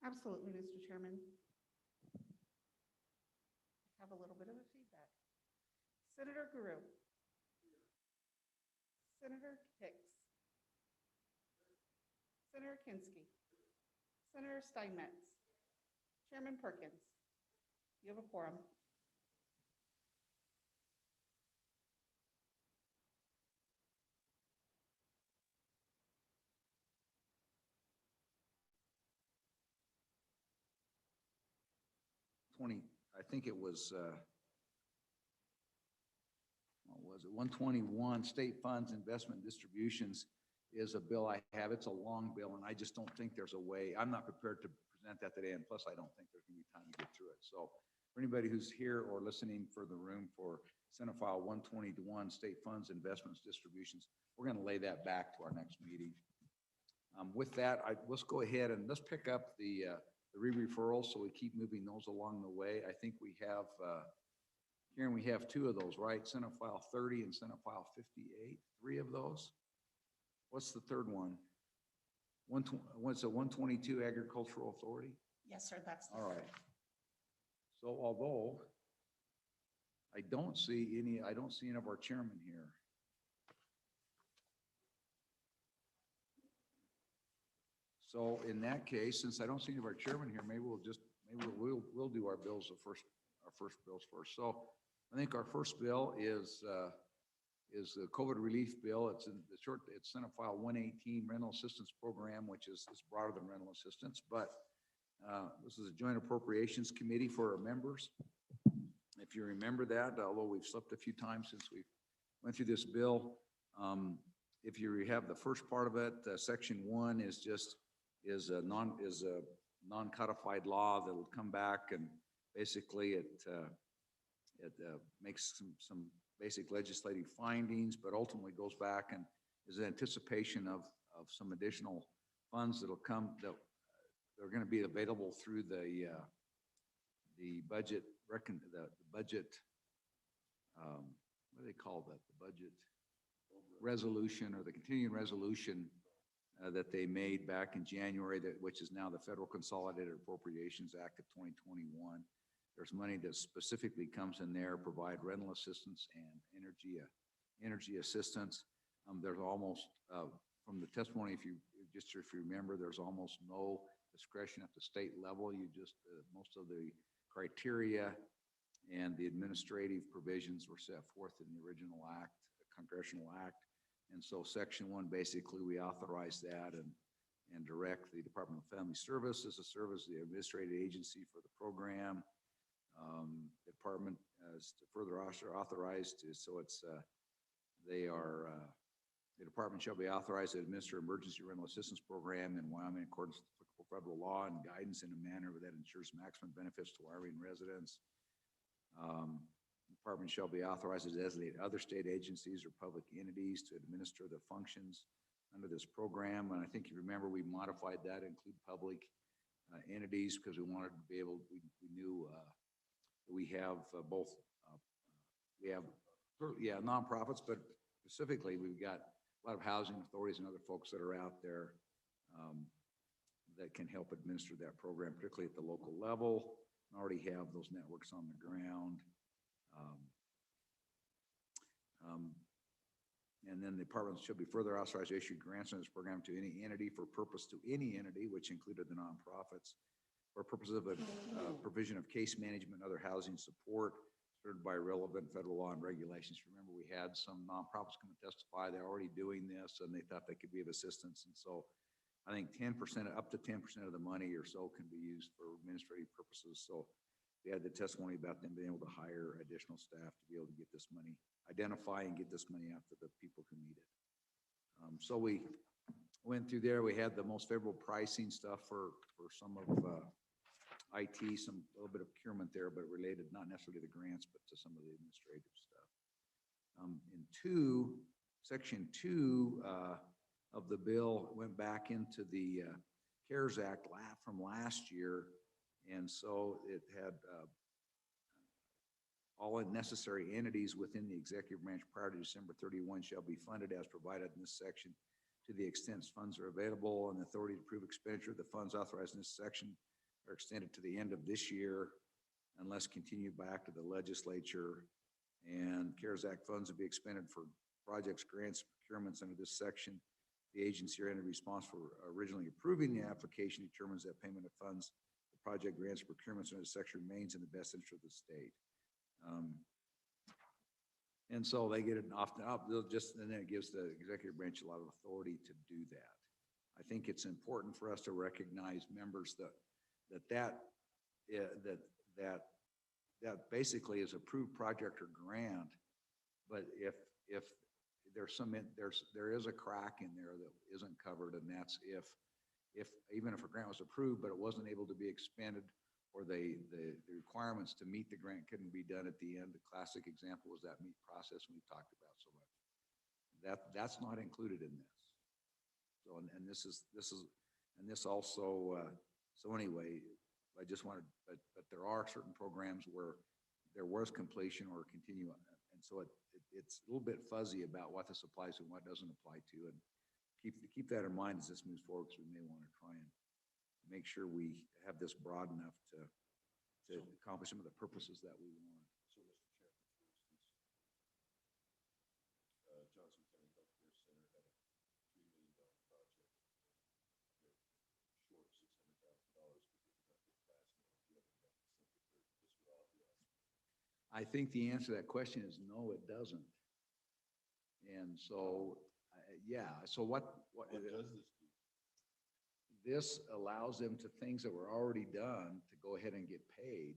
Absolutely, Mr. Chairman. Have a little bit of a feedback. Senator Guru. Senator Hicks. Senator Kinsky. Senator Steinmetz. Chairman Perkins. You have a quorum. I think it was, what was it, 121, state funds, investment distributions is a bill I have. It's a long bill, and I just don't think there's a way. I'm not prepared to present that today, and plus I don't think there's going to be time to get through it. So for anybody who's here or listening for the room for Senate File 121, state funds, investments, distributions, we're going to lay that back to our next meeting. With that, let's go ahead and let's pick up the re-referrals, so we keep moving those along the way. I think we have, Karen, we have two of those, right? Senate File 30 and Senate File 58, three of those. What's the third one? What's a 122 Agricultural Authority? Yes, sir, that's the All right. So although I don't see any of our chairmen here. So in that case, since I don't see any of our chairmen here, maybe we'll do our bills our first bills first. So I think our first bill is the COVID relief bill. It's it's Senate File 118, Rental Assistance Program, which is broader than rental assistance, but this is a joint appropriations committee for our members. If you remember that, although we've slipped a few times since we went through this bill, if you have the first part of it, Section 1 is a non-codified law that will come back, and basically it makes some basic legislative findings, but ultimately goes back and is an anticipation of some additional funds that'll come that are going to be available through the budget what do they call that? The budget resolution, or the continuing resolution that they made back in January, which is now the Federal Consolidated Appropriations Act of 2021. There's money that specifically comes in there, provide rental assistance and energy assistance. There's almost, from the testimony, if you remember, there's almost no discretion at the state level. You just, most of the criteria and the administrative provisions were set forth in the original act, the congressional act. And so Section 1, basically, we authorize that and direct the Department of Family Services to serve as the administrative agency for the program. The department is further authorized to, so it's the department shall be authorized to administer emergency rental assistance program in Wyoming in accordance with applicable federal law and guidance in a manner that ensures maximum benefits to Wyoming residents. The department shall be authorized to designate other state agencies or public entities to administer the functions under this program. And I think you remember we modified that to include public entities, because we wanted to be able, we knew we have both, we have, nonprofits, but specifically we've got a lot of housing authorities and other folks that are out there that can help administer that program, particularly at the local level, and already have those networks on the ground. And then the department should be further authorized to issue grants on this program to any entity for purpose to any entity, which included the nonprofits, for purposes of a provision of case management and other housing support served by relevant federal law and regulations. Remember, we had some nonprofits come and testify. They're already doing this, and they thought they could be of assistance. And so I think 10%, up to 10% of the money or so can be used for administrative purposes. So we had the testimony about them being able to hire additional staff to be able to get this money, identify and get this money out to the people who need it. So we went through there. We had the most favorable pricing stuff for some of IT, a little bit of procurement there, but related not necessarily to the grants, but to some of the administrative stuff. Section 2 of the bill went back into the CARES Act from last year. And so it had all necessary entities within the executive branch prior to December 31 shall be funded as provided in this section to the extent funds are available, and the authority to approve expenditure of the funds authorized in this section are extended to the end of this year unless continued by act of the legislature. And CARES Act funds will be expended for projects, grants, procurements under this section. The agency or entity responsible for originally approving the application determines that payment of funds, the project, grants, procurements under this section remains in the best interest of the state. And so they get it off the up. They'll just, and then it gives the executive branch a lot of authority to do that. I think it's important for us to recognize, members, that basically is approved project or grant. But if there is a crack in there that isn't covered, and that's if even if a grant was approved but it wasn't able to be expended, or the requirements to meet the grant couldn't be done at the end. The classic example was that meat process we've talked about so much. That's not included in this. So and this also so anyway, I just wanted, but there are certain programs where there was completion or continue, and so it's a little bit fuzzy about what this applies to and what doesn't apply to, and keep that in mind as this moves forward, because we may want to try and make sure we have this broad enough to accomplish some of the purposes that we want. So, Mr. Chairman, for instance, Johnson County Healthcare Center had a $3 million project. They're short $600,000 because they got their class now. The other got this would authorize. I think the answer to that question is no, it doesn't. And so, yeah. So what What does this do? This allows them to things that were already done to go ahead and get paid.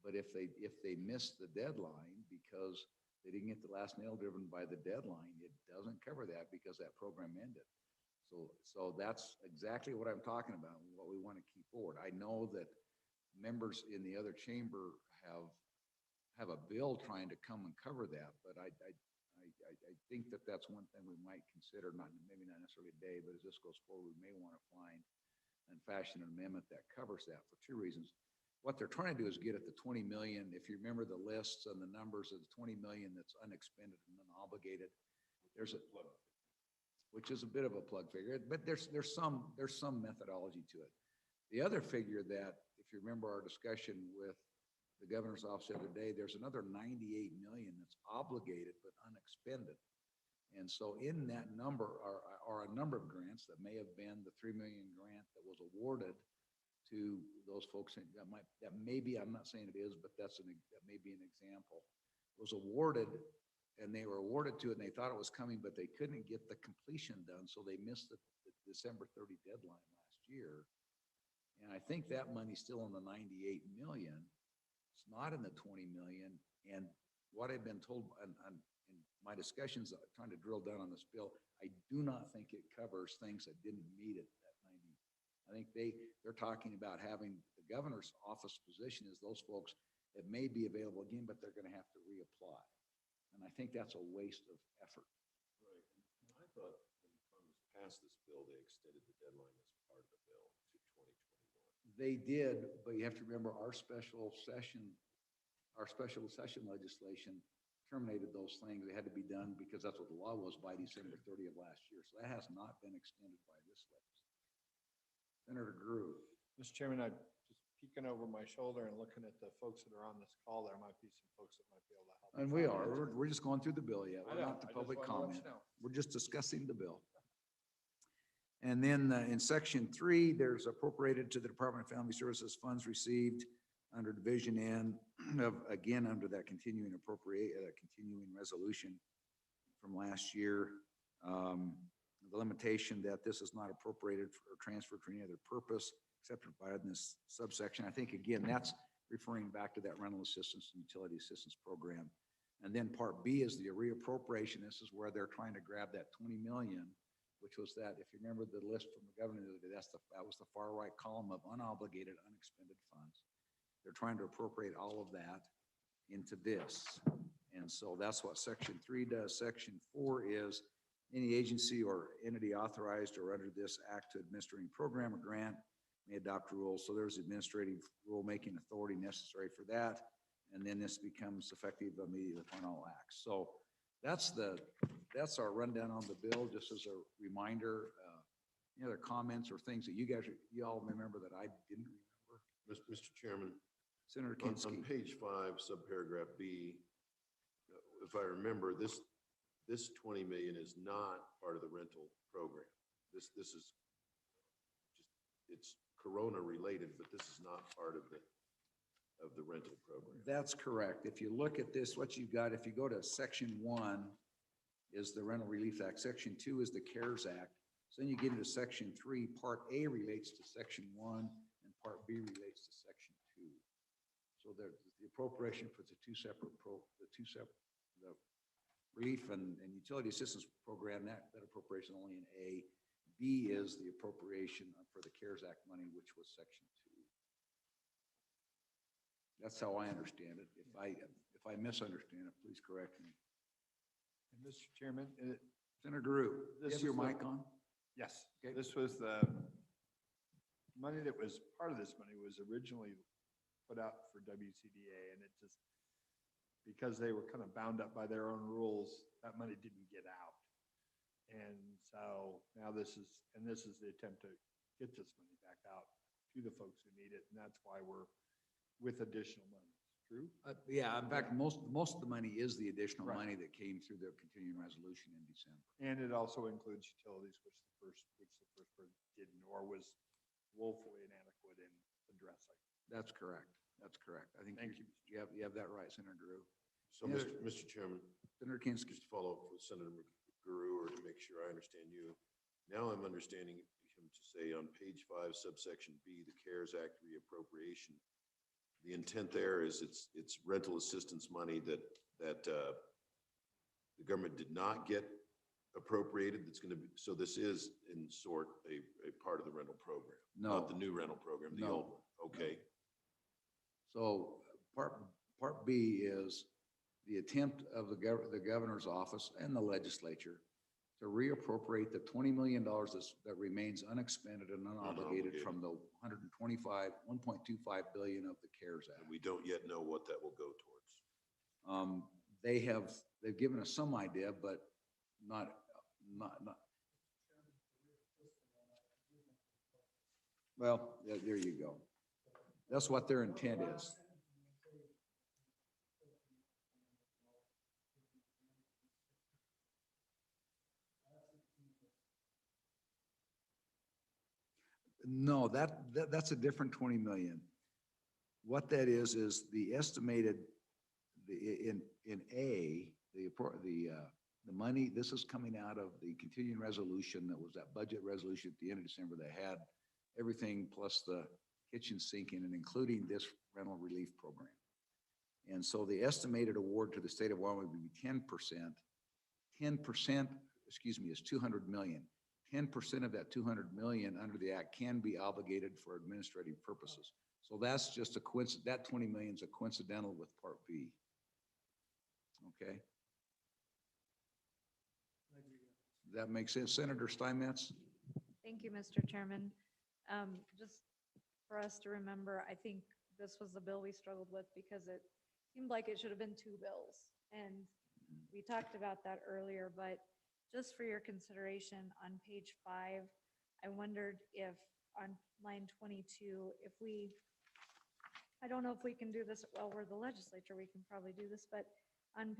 But if they miss the deadline because they didn't get the last nail driven by the deadline, it doesn't cover that because that program ended. So that's exactly what I'm talking about, what we want to keep forward. I know that members in the other chamber have a bill trying to come and cover that, but I think that that's one thing we might consider, maybe not necessarily today, but as this goes forward, we may want to find and fashion an amendment that covers that for two reasons. What they're trying to do is get at the 20 million. If you remember the lists and the numbers of the 20 million that's unexpended and unobligated, which is a bit of a plug figure, but there's some methodology to it. The other figure that, if you remember our discussion with the governor's office the other day, there's another 98 million that's obligated but unexpended. And so in that number are a number of grants that may have been the 3 million grant that was awarded to those folks. That may be, I'm not saying it is, but that may be an example. It was awarded, and they were awarded to it, and they thought it was coming, but they couldn't get the completion done, so they missed the December 30 deadline last year. And I think that money's still in the 98 million. It's not in the 20 million. And what I've been told in my discussions trying to drill down on this bill, I do not think it covers things that didn't meet it at 90. I think they're talking about having the governor's office position as those folks that may be available again, but they're going to have to reapply. And I think that's a waste of effort. Right. And I thought when Congress passed this bill, they extended the deadline as part of the bill to 2021. They did, but you have to remember our special session legislation terminated those things. They had to be done because that's what the law was by December 30 of last year. So that has not been extended by this legislation. Senator Groove. Mr. Chairman, I'm just peeking over my shoulder and looking at the folks that are on this call. There might be some folks that might be able to help. And we are. We're just going through the bill yet. We're not to public comment. You know. We're just discussing the bill. And then in section 3, there's appropriated to the Department of Family Services funds received under Division N of, again, under that continuing resolution from last year. The limitation that this is not appropriated or transferred for any other purpose except provided in this subsection. I think, again, that's referring back to that rental assistance and utility assistance program. And then part B is the reappropriation. This is where they're trying to grab that 20 million, which was that, if you remember the list from the governor, that was the far right column of unobligated, unexpended funds. They're trying to appropriate all of that into this. And so that's what section 3 does. Section 4 is any agency or entity authorized or under this act to administering program or grant may adopt rules. So there's administrative rulemaking authority necessary for that. And then this becomes effective immediately upon all acts. So that's our rundown on the bill, just as a reminder. Any other comments or things that you all remember that I didn't remember? Mr. Chairman, Senator on Kinski. page 5, subparagraph B, if I remember, this 20 million is not part of the rental program. This is just, it's Corona related, but this is not part of the rental program. That's correct. If you look at this, what you've got, if you go to section 1 is the Rental Relief Act, section 2 is the CARES Act. So then you get into section 3, part A relates to section 1 and part B relates to section 2. So the appropriation for the two separate, the relief and utility assistance program, that appropriation only in A. B is the appropriation for the CARES Act money, which was section 2. That's how I understand it. If I misunderstand it, please correct me. And Mr. Chairman, Senator Drew, you This have your is the- mic on? yes, Okay. this was the money that was, part of this money was originally put out for WCDA, and it just, because they were kind of bound up by their own rules, that money didn't get out. And so now this is the attempt to get this money back out to the folks who need it, and that's why we're with additional money. True? Yeah, in fact, most of the money is the additional Right. money that came through the continuing resolution in December. And it also includes utilities, which the first person didn't, or was woefully inadequate in addressing. That's correct. That's correct. I think Thank you. you have that right, Senator Drew. So, Yeah. Mr. Chairman, Senator Kinski. just to follow up with Senator Guru, or to make sure I understand you. Now I'm understanding him to say on page 5, subsection B, the CARES Act reappropriation. The intent there is it's rental assistance money that the government did not get appropriated. That's going to be, so this is in sort a part of the rental program. No. Not the new rental program, the No. old one. Okay. So part B is the attempt of the governor's office and the legislature to reappropriate the $20 million that remains unexpended and unobligated from the 1.25 billion of the CARES And Act. we don't yet know what that will go towards. They've given us some idea, but not. Well, there you go. That's what their intent is. No, that's a different 20 million. What that is the estimated, in A, the money, this is coming out of the continuing resolution that was that budget resolution at the end of December that had everything plus the kitchen sink in and including this rental relief program. And so the estimated award to the state of Wyoming would be 10%. 10%, is 200 million. 10% of that 200 million under the act can be obligated for administrative purposes. So that's just a coincidence. That 20 million is a coincidental with Part B. Okay? That makes sense. Senator Steinmetz? Thank you, Mr. Chairman. Just for us to remember, I think this was the bill we struggled with because it seemed like it should have been two bills. And we talked about that earlier, but just for your consideration, on page 5, I wondered if on line 22, I don't know if we can do this, well, we're the legislature, we can probably do this, but on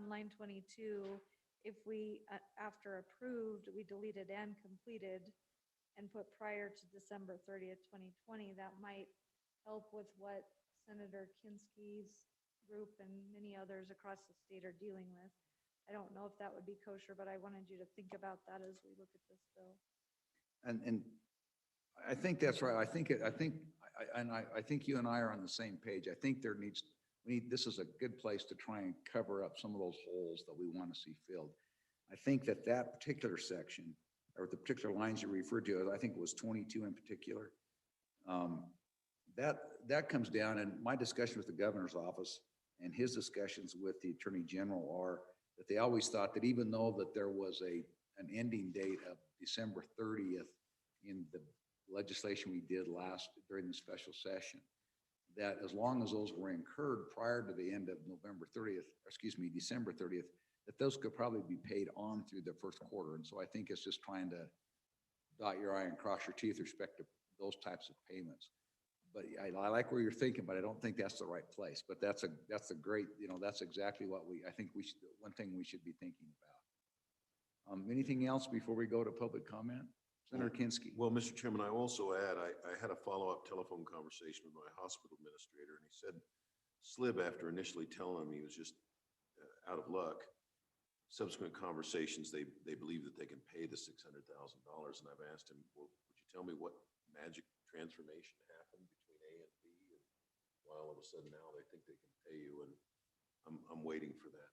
line 22, if we, after approved, we deleted and completed and put prior to December 30th, 2020, that might help with what Senator Kinski's group and many others across the state are dealing with. I don't know if that would be kosher, but I wanted you to think about that as we look at this bill. And I think that's right. I think you and I are on the same page. I think this is a good place to try and cover up some of those holes that we want to see filled. I think that particular section, or the particular lines you referred to, I think it was 22 in particular, that comes down, and my discussion with the governor's office and his discussions with the attorney general are that they always thought that even though that there was an ending date of December 30th in the legislation we did during the special session, that as long as those were incurred prior to the end of December 30th, that those could probably be paid on through the first quarter. And so I think it's just trying to dot your I and cross your T with respect to those types of payments. but I like where you're thinking, but I don't think that's the right place. But that's a great, that's exactly what I think we should, one thing we should be thinking about. Anything else before we go to public comment? Senator Kinski. Well, Mr. Chairman, I also add, I had a follow-up telephone conversation with my hospital administrator, and he said SLIB, after initially telling him he was just out of luck, subsequent conversations, they believe that they can pay the $600,000. And I've asked him, well, would you tell me what magic transformation happened between A and B? And why all of a sudden now they think they can pay you? And I'm waiting for that.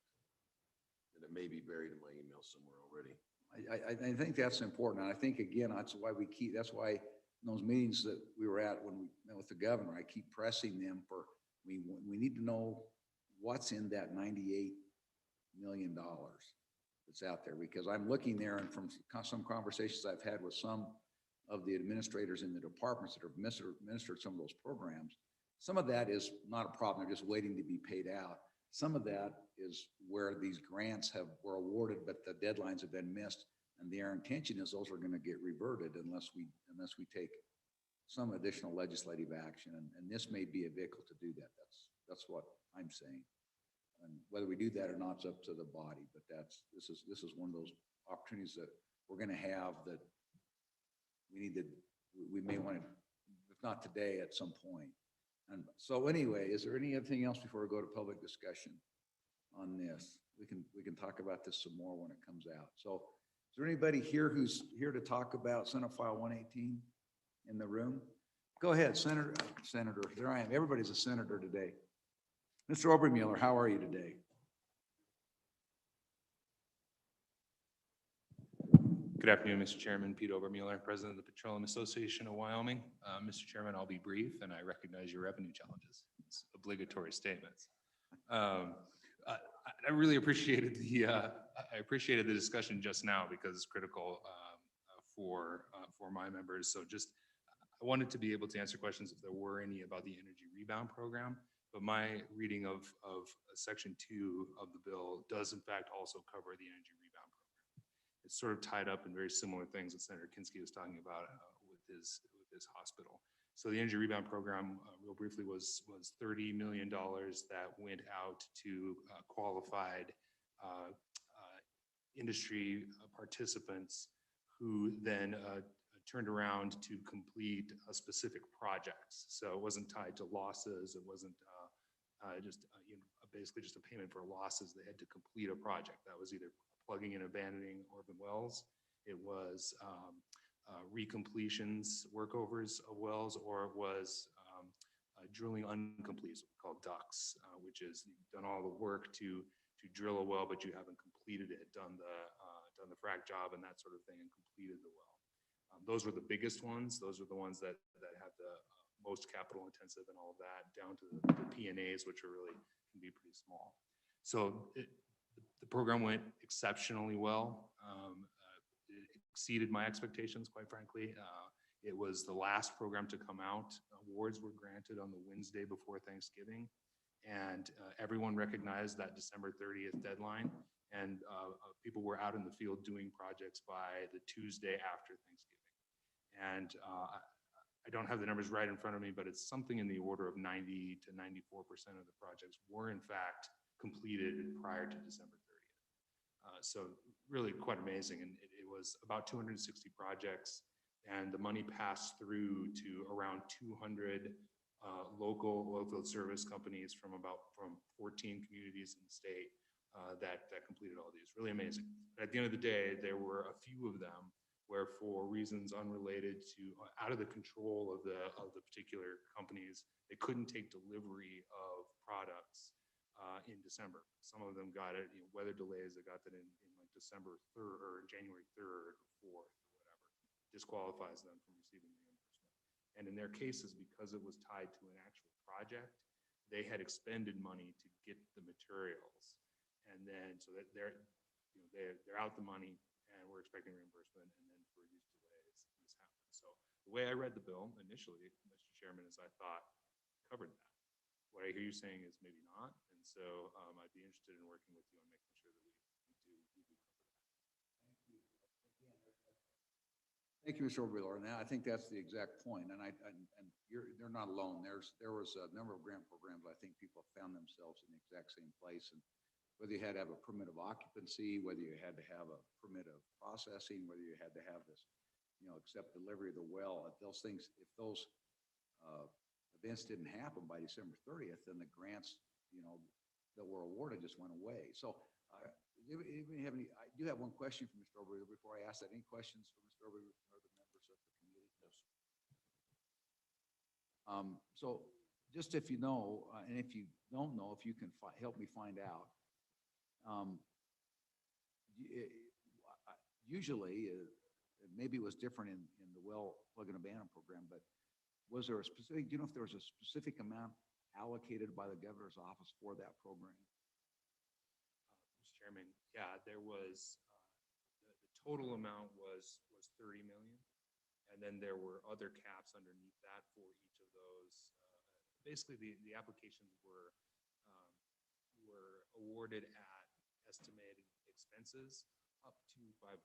And it may be buried in my email somewhere already. I think that's important. And I think, again, that's why in those meetings that we were at when we met with the governor, I keep pressing them we need to know what's in that $98 million that's out there, because I'm looking there, and from some conversations I've had with some of the administrators in the departments that have administered some of those programs, some of that is not a problem. They're just waiting to be paid out. Some of that is where these grants were awarded, but the deadlines have been missed, and their intention is those are going to get reverted unless we take some additional legislative action, and this may be a vehicle to do that. That's what I'm saying. And whether we do that or not, it's up to the body. But this is one of those opportunities that we're going to have that we may want to, if not today, at some point. And so anyway, is there anything else before we go to public discussion on this? We can talk about this some more when it comes out. So is there anybody here who's here to talk about Senate File 118 in the room? Go ahead, Senator. There I am. Everybody's a senator today. Mr. Obermuller, how are you today? Good afternoon, Mr. Chairman. Pete Obermuller, President of the Petroleum Association of Wyoming. Mr. Chairman, I'll be brief, and I recognize your revenue challenges. It's obligatory statements. I really appreciated the discussion just now, because it's critical for my members. So I wanted to be able to answer questions if there were any about the Energy Rebound Program. But my reading of Section 2 of the bill does in fact also cover the Energy Rebound Program. It's sort of tied up in very similar things that Senator Kinski was talking about with his hospital. So the Energy Rebound Program, real briefly, was $30 million that went out to qualified industry participants who then turned around to complete specific projects. So it wasn't tied to losses. It wasn't basically just a payment for losses. They had to complete a project that was either plugging and abandoning orphan wells. It was recompletions, workovers of wells, or it was drilling uncompleted, called ducts, which is you've done all the work to drill a well, but you haven't completed it, done the frac job and that sort of thing, and completed the well. Those were the biggest ones. Those are the ones that have the most capital intensive and all of that, down to the P&As, which can be pretty small. So the program went exceptionally well. It exceeded my expectations, quite frankly. It was the last program to come out. Awards were granted on the Wednesday before Thanksgiving, and everyone recognized that December 30th deadline, and people were out in the field doing projects by the Tuesday after Thanksgiving. And I don't have the numbers right in front of me, but it's something in the order of 90 to 94% of the projects were in fact completed prior to December 30th. So really quite amazing. And it was about 260 projects, and the money passed through to around 200 local oilfield service companies from 14 communities in the state that completed all these. Really amazing. At the end of the day, there were a few of them where, for reasons unrelated to out of the control of the particular companies, they couldn't take delivery of products in December. Some of them got it, weather delays, they got that in like December 3rd or January 3rd or 4th or whatever, disqualifies them from receiving reimbursement. And in their cases, because it was tied to an actual project, they had expended money to get the materials. And then, so that they're out the money, and we're expecting reimbursement, and then for these delays, this happened. So the way I read the bill initially, Mr. Chairman, is I thought covered that. What I hear you saying is maybe not, and so I'd be interested in working with you on making sure that we do cover that. Thank you. Again, Thank you, Mr. Overmiller. And I think that's the exact point. And they're not alone. There was a number of grant programs. I think people found themselves in the exact same place. And whether you had to have a permit of occupancy, whether you had to have a permit of processing, whether you had to have this, accept delivery of the well, if those things, if those events didn't happen by December 30th, then the grants, that were awarded just went away. So I do have one question for Mr. Overmiller before I ask that. Any questions for Mr. Overmiller or the members of the committee? So just if you know, and if you don't know, if you can help me find out, usually, maybe it was different in the well plug and abandon program, but was there a specific, do you know if there was a specific amount allocated by the governor's office for that program? Mr. Chairman, yeah, there was, the total amount was 30 million. And then there were other caps underneath that for each of those. Basically, the applications were awarded at estimated expenses up to $500,000.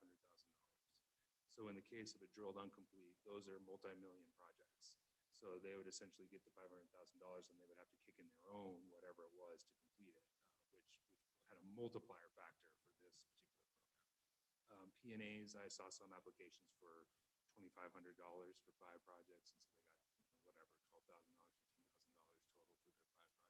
So in the case of a drilled uncomplete, those are multi-million projects. So they would essentially get the $500,000 and they would have to kick in their own, whatever it was, to complete it, which had a multiplier factor for this particular program. P&As, I saw some applications for $2,500 for 5 projects, and so they got whatever, $12,000, $15,000 total for their 5 projects,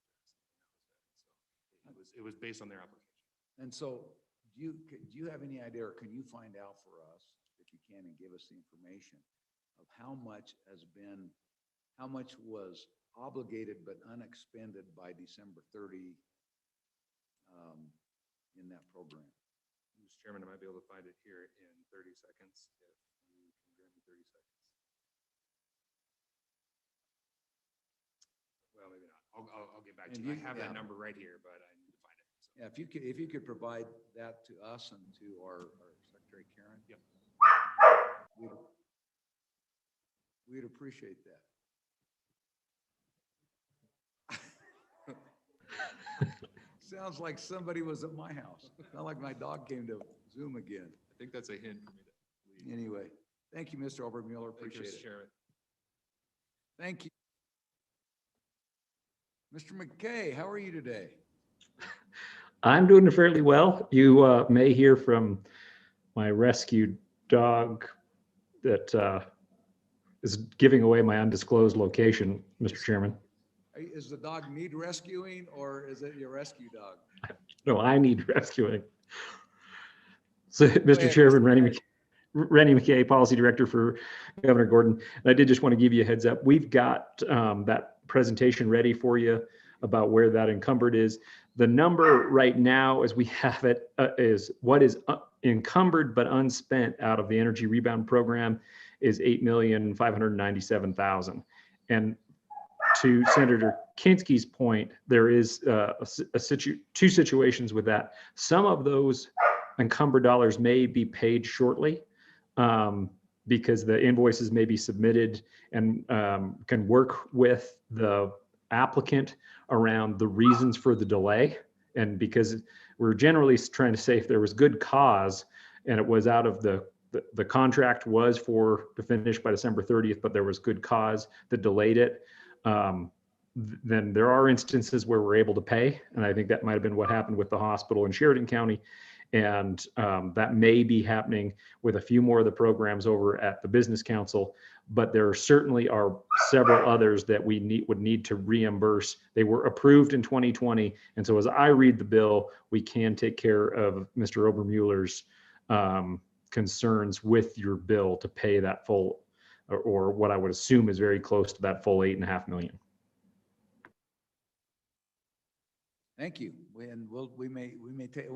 and that was it. So it was based on their application. And so do you have any idea, or can you find out for us, if you can, and give us the information of how much was obligated but unexpended by December 30 in that program? Mr. Chairman, I might be able to find it here in 30 seconds, if you can grant me 30 seconds. Well, maybe not. I'll get back to you. I have that number right here, but I need to find it. So. Yeah, if you could provide that to us and to our Secretary Karen. Yep. We'd appreciate that. Sounds like somebody was at my house. Not like my dog came to Zoom again. I think that's a hint for me to leave. Anyway, thank you, Mr. Overmiller. Thank you, Appreciate Mr. it. Chairman. Thank you. Mr. McKay, how are you today? I'm doing fairly well. You may hear from my rescued dog that is giving away my undisclosed location, Mr. Chairman. Is the dog need rescuing, or is it your rescue dog? No, I need rescuing. So, Mr. ahead, Chairman, Mr. Rennie McKay, Policy Director for Governor Gordon. And I did just want to give you a heads up. We've got that presentation ready for you about where that encumbered is. The number right now, as we have it, is what is encumbered but unspent out of the Energy Rebound Program is $8,597,000. And to Senator Kinski's point, there is two situations with that. Some of those encumbered dollars may be paid shortly because the invoices may be submitted and can work with the applicant around the reasons for the delay. And because we're generally trying to say if there was good cause and it was out of the contract was to finish by December 30th, but there was good cause that delayed it, then there are instances where we're able to pay. And I think that might have been what happened with the hospital in Sheridan County. And that may be happening with a few more of the programs over at the Business Council, but there certainly are several others that we would need to reimburse. They were approved in 2020. And so as I read the bill, we can take care of Mr. Obermuller's concerns with your bill to pay that full, or what I would assume is very close to that full $8.5 million. Thank you. We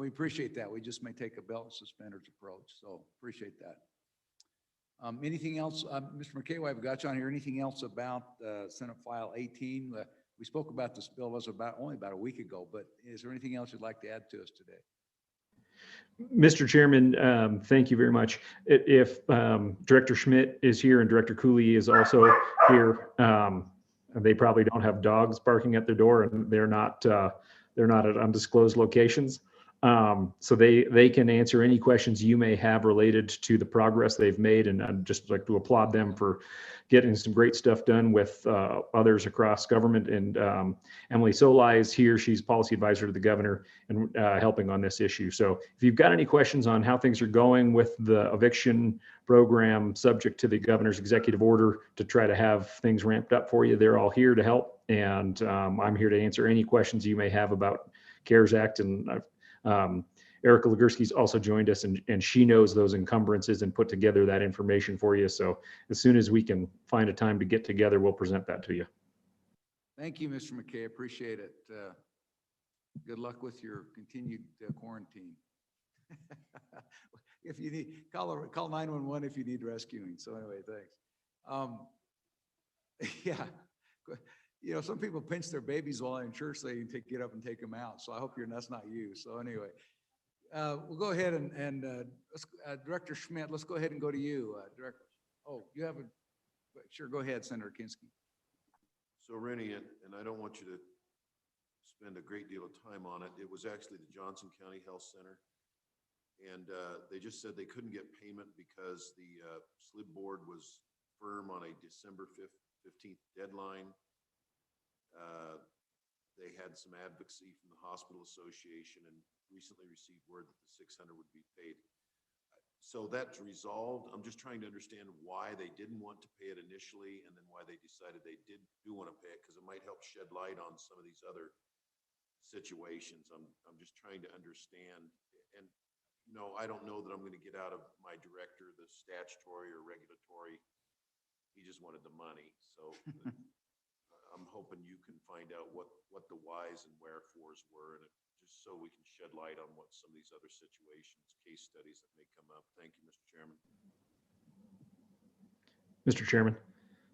appreciate that. We just may take a belt and suspenders approach. So appreciate that. Anything else, Mr. McKay, I've got you on here. Anything else about Senate File 18? We spoke about this bill only about a week ago, but is there anything else you'd like to add to us today? Mr. Chairman, thank you very much. If Director Schmidt is here and Director Cooley is also here, they probably don't have dogs barking at their door, and they're not at undisclosed locations. So they can answer any questions you may have related to the progress they've made. And I'd just like to applaud them for getting some great stuff done with others across government. And Emily Solai is here. She's policy advisor to the governor and helping on this issue. So if you've got any questions on how things are going with the eviction program, subject to the governor's executive order to try to have things ramped up for you, they're all here to help. And I'm here to answer any questions you may have about CARES Act. And Erica Legursky's also joined us, and she knows those encumbrances and put together that information for you. So as soon as we can find a time to get together, we'll present that to you. Thank you, Mr. McKay. Appreciate it. Good luck with your continued quarantine. If you need, call 911 if you need rescuing. So anyway, thanks. Yeah. You know, some people pinch their babies while in church, so you can get up and take them out. So I hope that's not you. So anyway, we'll go ahead and Director Schmidt, let's go ahead and go to you. Director, you have sure, go ahead, Senator Kinski. So Rennie, and I don't want you to spend a great deal of time on it. It was actually the Johnson County Health Center. And they just said they couldn't get payment because the SLIB board was firm on a December 15th deadline. They had some advocacy from the Hospital Association and recently received word that the 600 would be paid. So that's resolved. I'm just trying to understand why they didn't want to pay it initially and then why they decided they do want to pay it, because it might help shed light on some of these other situations. I'm just trying to understand. And, you know, I don't know that I'm going to get out of my director the statutory or regulatory. He just wanted the money. So I'm hoping you can find out what the whys and wherefores were, and just so we can shed light on what some of these other situations, case studies that may come up. Thank you, Mr. Chairman. Mr. Chairman.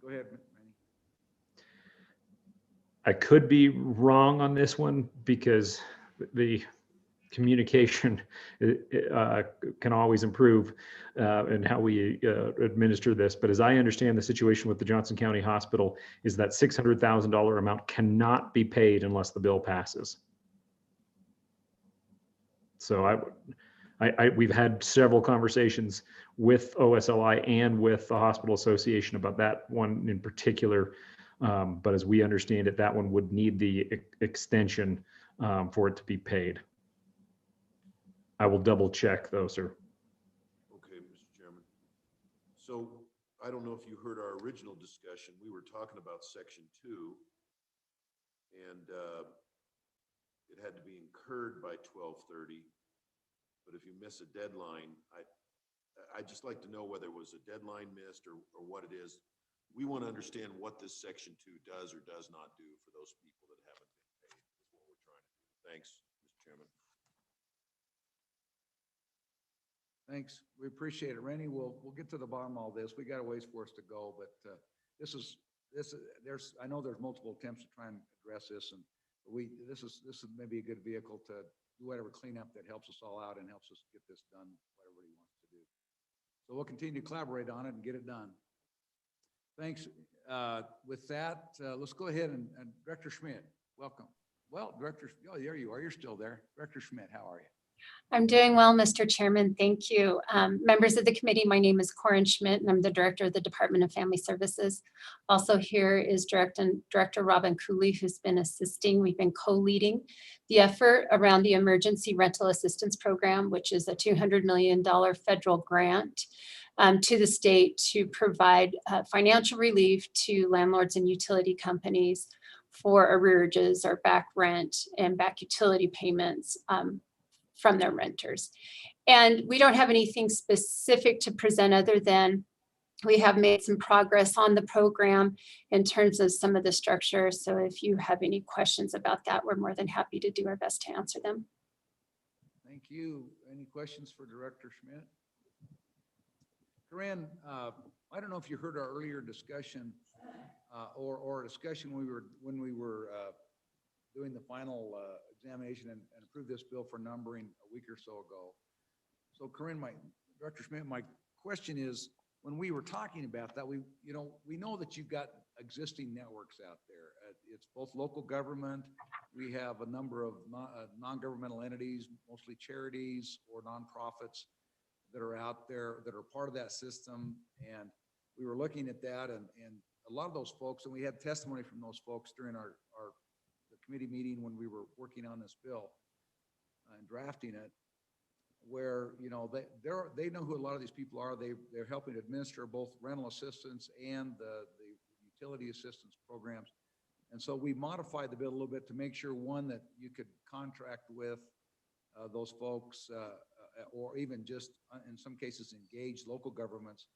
Go ahead, Randy. I could be wrong on this one because the communication can always improve in how we administer this. But as I understand the situation with the Johnson County Hospital is that $600,000 amount cannot be paid unless the bill passes. So we've had several conversations with OSLI and with the Hospital Association about that one in particular. But as we understand it, that one would need the extension for it to be paid. I will double check though, sir. Okay, Mr. Chairman. So I don't know if you heard our original discussion. We were talking about Section 2, and it had to be incurred by 12/30. But if you miss a deadline, I'd just like to know whether it was a deadline missed or what it is. We want to understand what this Section 2 does or does not do for those people that haven't been paid, is what we're trying to do. Thanks, Mr. Chairman. Thanks. We appreciate it. Rennie, we'll get to the bottom of all this. We got a ways for us to go, but I know there's multiple attempts to try and address this, and this is maybe a good vehicle to do whatever cleanup that helps us all out and helps us get this done, whatever he wants to do. So we'll continue to collaborate on it and get it done. Thanks. With that, let's go ahead and Director Schmidt, welcome. Well, Director, there you are. You're still there. Director Schmidt, how are you? I'm doing well, Mr. Chairman. Thank you. Members of the committee, my name is Corinne Schmidt, and I'm the Director of the Department of Family Services. Also here is Director Robin Cooley, who's been assisting. We've been co-leading the effort around the Emergency Rental Assistance Program, which is a $200 million federal grant to the state to provide financial relief to landlords and utility companies for arrearages or back rent and back utility payments from their renters. And we don't have anything specific to present other than we have made some progress on the program in terms of some of the structure. So if you have any questions about that, we're more than happy to do our best to answer them. Thank you. Any questions for Director Schmidt? Corinne, I don't know if you heard our earlier discussion or discussion when we were doing the final examination and approved this bill for numbering a week or so ago. So Corinne, Director Schmidt, my question is, when we were talking about that, we know that you've got existing networks out there. It's both local government we have a number of non-governmental entities, mostly charities or nonprofits that are out there that are part of that system. And we were looking at that and a lot of those folks, and we had testimony from those folks during the committee meeting when we were working on this bill and drafting it, where, you know, they know who a lot of these people are. They're helping administer both rental assistance and the utility assistance programs. And so we modified the bill a little bit to make sure, one, that you could contract with those folks or even just in some cases engage local governments,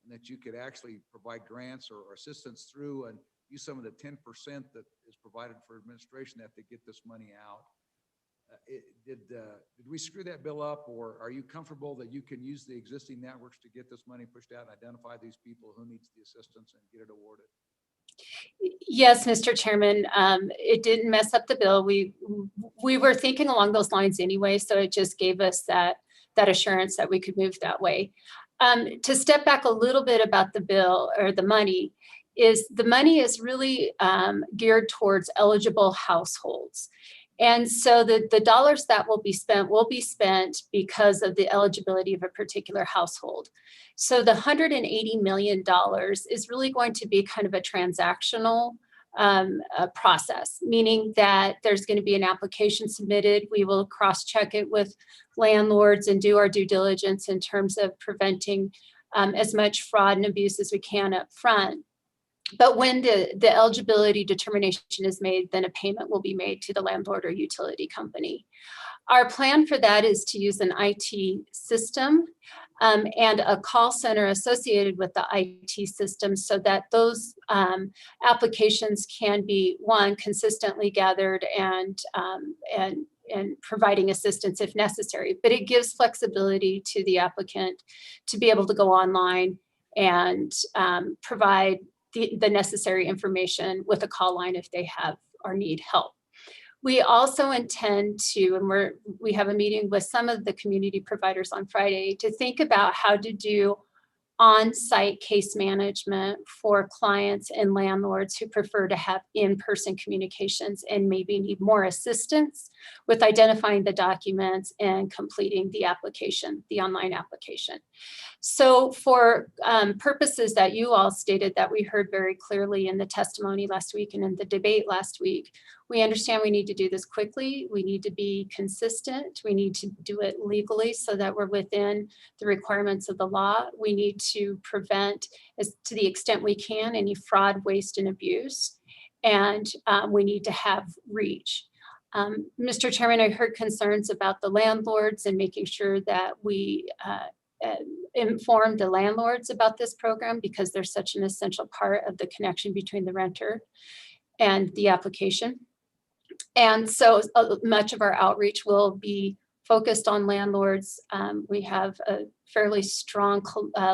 and that you could actually provide grants or assistance through and use some of the 10% that is provided for administration that they get this money out. Did we screw that bill up, or are you comfortable that you can use the existing networks to get this money pushed out and identify these people who needs the assistance and get it awarded? Yes, Mr. Chairman, it didn't mess up the bill. We were thinking along those lines anyway, so it just gave us that assurance that we could move that way. To step back a little bit about the bill or the money is really geared towards eligible households. And so the dollars that will be spent because of the eligibility of a particular household. So the $180 million is really going to be kind of a transactional process, meaning that there's going to be an application submitted. We will cross-check it with landlords and do our due diligence in terms of preventing as much fraud and abuse as we can up front. But when the eligibility determination is made, then a payment will be made to the landlord or utility company. Our plan for that is to use an IT system and a call center associated with the IT system so that those applications can be, one, consistently gathered and providing assistance if necessary. But it gives flexibility to the applicant to be able to go online and provide the necessary information with a call line if they have or need help. We also intend to, and we have a meeting with some of the community providers on Friday to think about how to do on-site case management for clients and landlords who prefer to have in-person communications and maybe need more assistance with identifying the documents and completing the application, the online application. So for purposes that you all stated that we heard very clearly in the testimony last week and in the debate last week, we understand we need to do this quickly. We need to be consistent. We need to do it legally so that we're within the requirements of the law. We need to prevent, as to the extent we can, any fraud, waste, and abuse. And we need to have reach. Mr. Chairman, I heard concerns about the landlords and making sure that we inform the landlords about this program because they're such an essential part of the connection between the renter and the application. And so much of our outreach will be focused on landlords. We have a fairly strong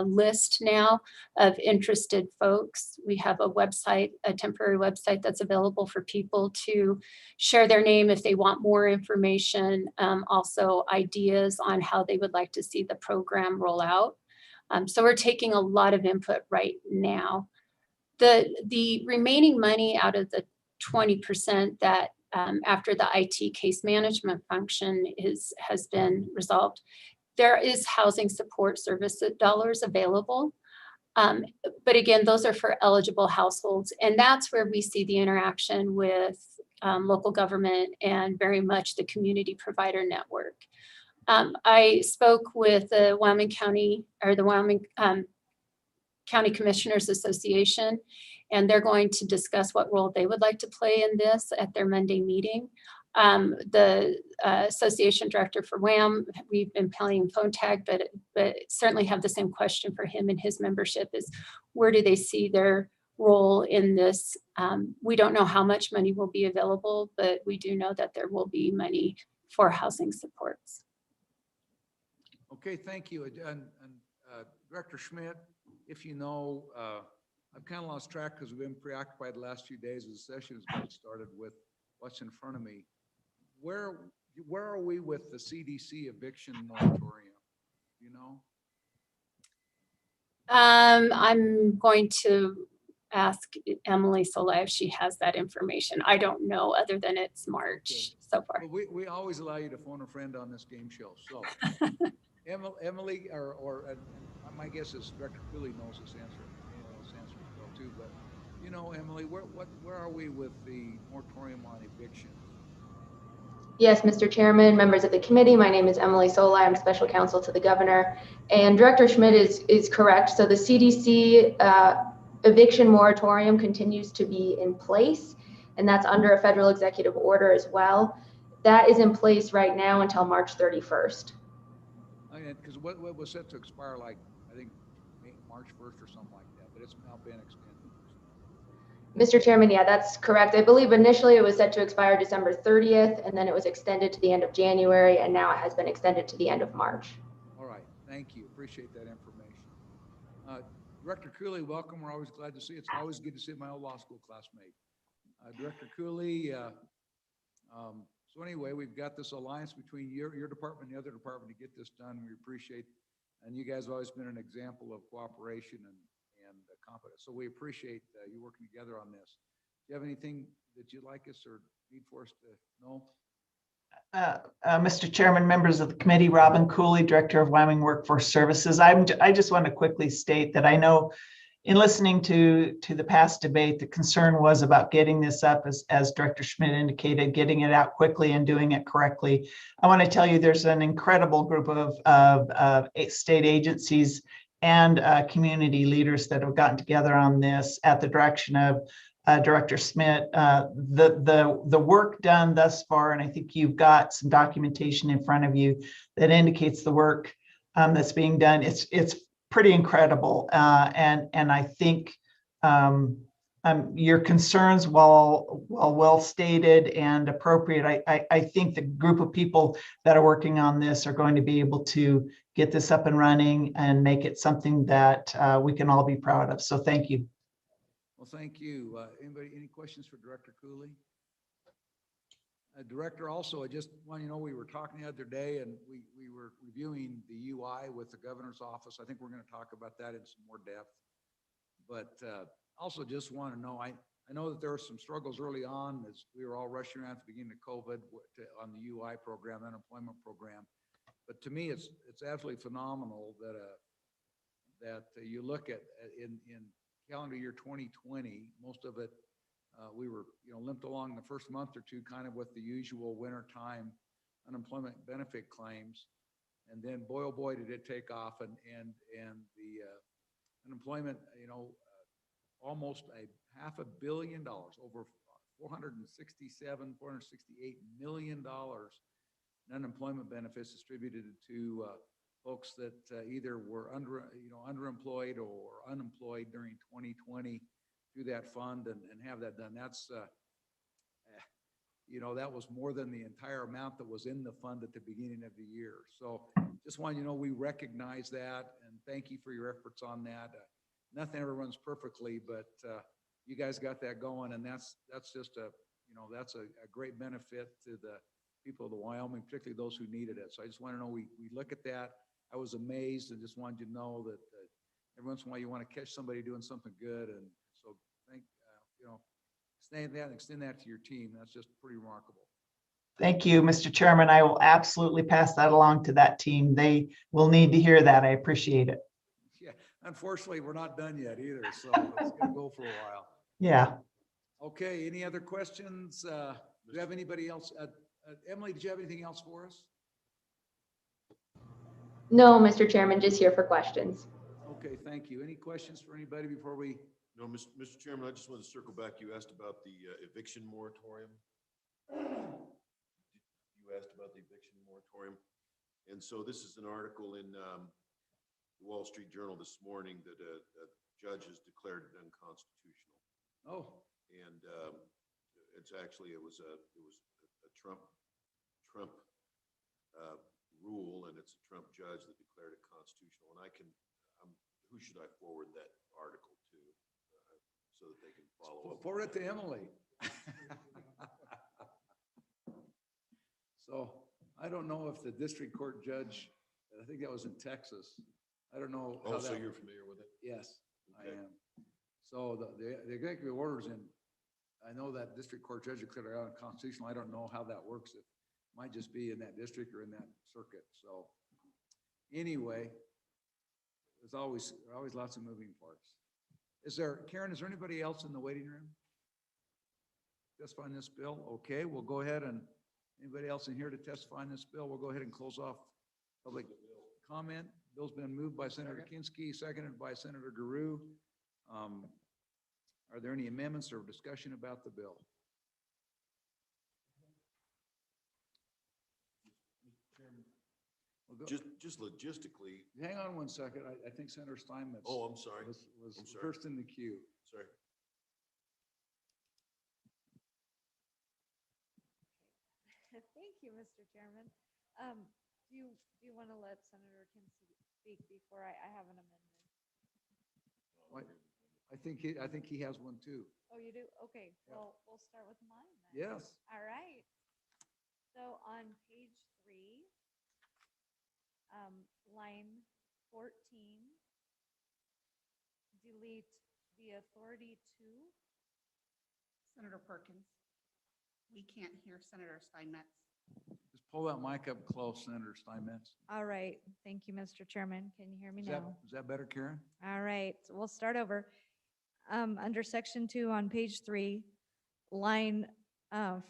list now of interested folks. We have a website, a temporary website that's available for people to share their name if they want more information, also ideas on how they would like to see the program roll out. So we're taking a lot of input right now. The remaining money out of the 20% that after the IT case management function has been resolved, there is housing support service dollars available. But again, those are for eligible households. And that's where we see the interaction with local government and very much the community provider network. I spoke with the Wyoming County or the Wyoming County Commissioners Association, and they're going to discuss what role they would like to play in this at their Monday meeting. The association director for WAM, we've been playing phone tag, but certainly have the same question for him and his membership is where do they see their role in this? We don't know how much money will be available, but we do know that there will be money for housing supports. Okay, thank you. And Director Schmidt, if you know, I've kind of lost track because we've been preoccupied the last few days as the session has gotten started with what's in front of me. Where are we with the CDC eviction moratorium? You know? I'm going to ask Emily Sola if she has that information. I don't know, other than it's March so far. Well, we always allow you to phone a friend on this game show, so. Emily, and my guess is Director Cooley knows this answer, this answer as well too, but you know, Emily, where are we with the moratorium on evictions? Yes, Mr. Chairman, members of the committee, my name is Emily Sola. I'm special counsel to the governor. And Director Schmidt is correct. So the CDC eviction moratorium continues to be in place, and that's under a federal executive order as well. That is in place right now until March 31st. Because what was set to expire, like, I think, March 1st or something like that, but it's now been extended. Mr. Chairman, yeah, that's correct. I believe initially it was set to expire December 30th, and then it was extended to the end of January, and now it has been extended to the end of March. All right, thank you. Appreciate that information. Director Cooley, welcome. We're always glad to see you. It's always good to see my old law school classmate. Director Cooley, so anyway, we've got this alliance between your department and the other department to get this done. We appreciate, and you guys have always been an example of cooperation and competence. So we appreciate you working together on this. Do you have anything that you'd like us or need for us to know? Mr. Chairman, members of the committee, Robin Cooley, Director of Wyoming Workforce Services. I just want to quickly state that I know in listening to the past debate, the concern was about getting this up, as Director Schmidt indicated, getting it out quickly and doing it correctly. I want to tell you there's an incredible group of state agencies and community leaders that have gotten together on this at the direction of Director Schmidt. The work done thus far, and I think you've got some documentation in front of you that indicates the work that's being done. It's pretty incredible, and I think your concerns, while well stated and appropriate, I think the group of people that are working on this are going to be able to get this up and running and make it something that we can all be proud of. So thank you. Well, thank you. Any questions for Director Cooley? Director, also, I just want you to know, we were talking the other day and we were reviewing the UI with the governor's office. I think we're going to talk about that in some more depth. But also just want to know, I know that there were some struggles early on as we were all rushing around at the beginning of COVID on the UI program, unemployment program. But to me, it's absolutely phenomenal that you look at in calendar year 2020, most of it, we were, limped along the first month or two, kind of with the usual wintertime unemployment benefit claims. And then boy, oh boy, did it take off, and the unemployment, almost $500 million, over $468 million in unemployment benefits distributed to folks that either were underemployed or unemployed during 2020 through that fund and have that done. That's, that was more than the entire amount that was in the fund at the beginning of the year. So just want you to know we recognize that and thank you for your efforts on that. Nothing ever runs perfectly, but you guys got that going, and that's just that's a great benefit to the people of the Wyoming, particularly those who needed it. So I just want to know we look at that. I was amazed and just wanted you to know that every once in a while you want to catch somebody doing something good, and so extend that to your team. That's just pretty remarkable. Thank you, Mr. Chairman. I will absolutely pass that along to that team. They will need to hear that. I appreciate it. Yeah, unfortunately, we're not done yet either, so it's gonna go for a while. Yeah. Okay, any other questions? Do you have anybody else? Emily, did you have anything else for us? No, Mr. Chairman, just here for questions. Okay, thank you. Any questions for anybody before we? No, Mr. Chairman, I just want to circle back. You asked about the eviction moratorium. You asked about the eviction moratorium. And so this is an article in the Wall Street Journal this morning that a judge has declared it unconstitutional. Oh. And it was a Trump rule, and it's a Trump judge that declared it constitutional. And who should I forward that article to so that they can follow up? Forward it to Emily. So I don't know if the district court judge, I think that was in Texas. I don't know. Oh, so you're familiar with it? Yes, okay. I am. So the executive orders in, I know that district court judge declared it unconstitutional. I don't know how that works. It might just be in that district or in that circuit. So anyway, there are always lots of moving parts. Karen, is there anybody else in the waiting room? Testify on this bill? Okay, we'll go ahead and, anybody else in here to testify on this bill? We'll go ahead and close off public comment. Bill's been moved by Senator Kinsky, seconded by Senator Guru. Are there any amendments or discussion about the bill? We'll go- Just logistically, Hang on one second. I think Senator Steinmetz oh, I'm sorry. was I'm sorry. first in the queue. Sorry. Thank you, Mr. Chairman. Do you want to let Senator Kinsey speak before I have an amendment? What? I think he has one too. Oh, you do? Okay, Yeah. well, we'll start with mine then. Yes. All right. So on page 3, line 14, delete the authority to. Senator Perkins. We can't hear Senator Steinmetz. Just pull that mic up close, Senator Steinmetz. All right, thank you, Mr. Chairman. Can you hear me now? Is that better, Karen? All right, so we'll start over. Under section 2 on page 3, line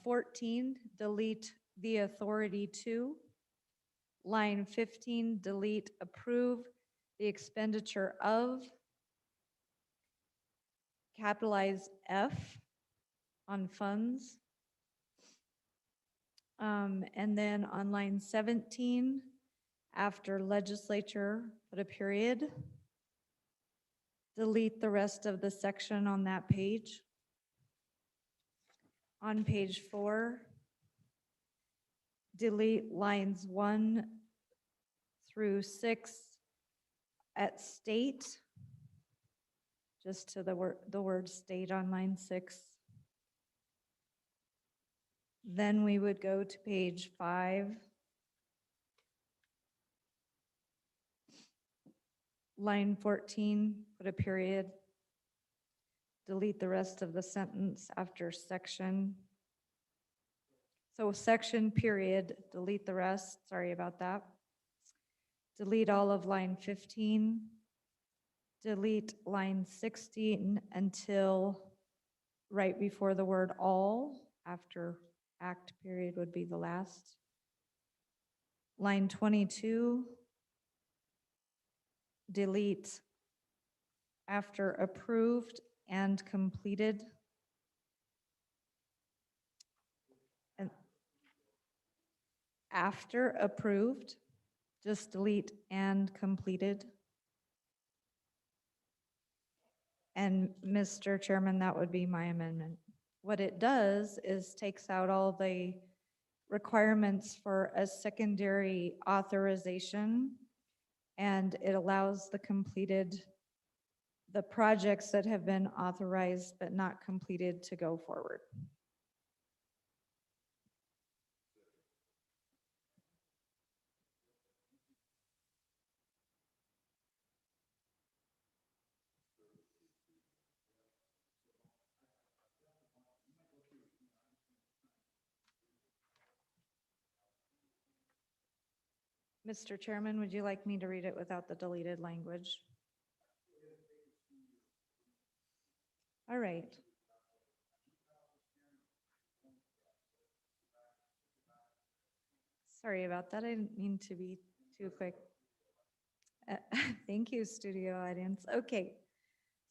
14, delete the authority to. Line 15, delete approve the expenditure of. Capitalize F on funds. And then on line 17, after legislature, put a period. Delete the rest of the section on that page. On page 4, delete lines 1 through 6 at state, just to the word state on line 6. Then we would go to page 5. Line 14, put a period. Delete the rest of the sentence after section. So section period, delete the rest, sorry about that. Delete all of line 15. Delete line 16 until right before the word all, after act period would be the last. Line 22, delete after approved and completed. And after approved, just delete and completed. And Mr. Chairman, that would be my amendment. What it does is takes out all the requirements for a secondary authorization, and it allows the projects that have been authorized but not completed to go forward. Mr. Chairman, would you like me to read it without the deleted language? All right. Sorry about that. I didn't mean to be too quick. Thank you, studio audience. Okay,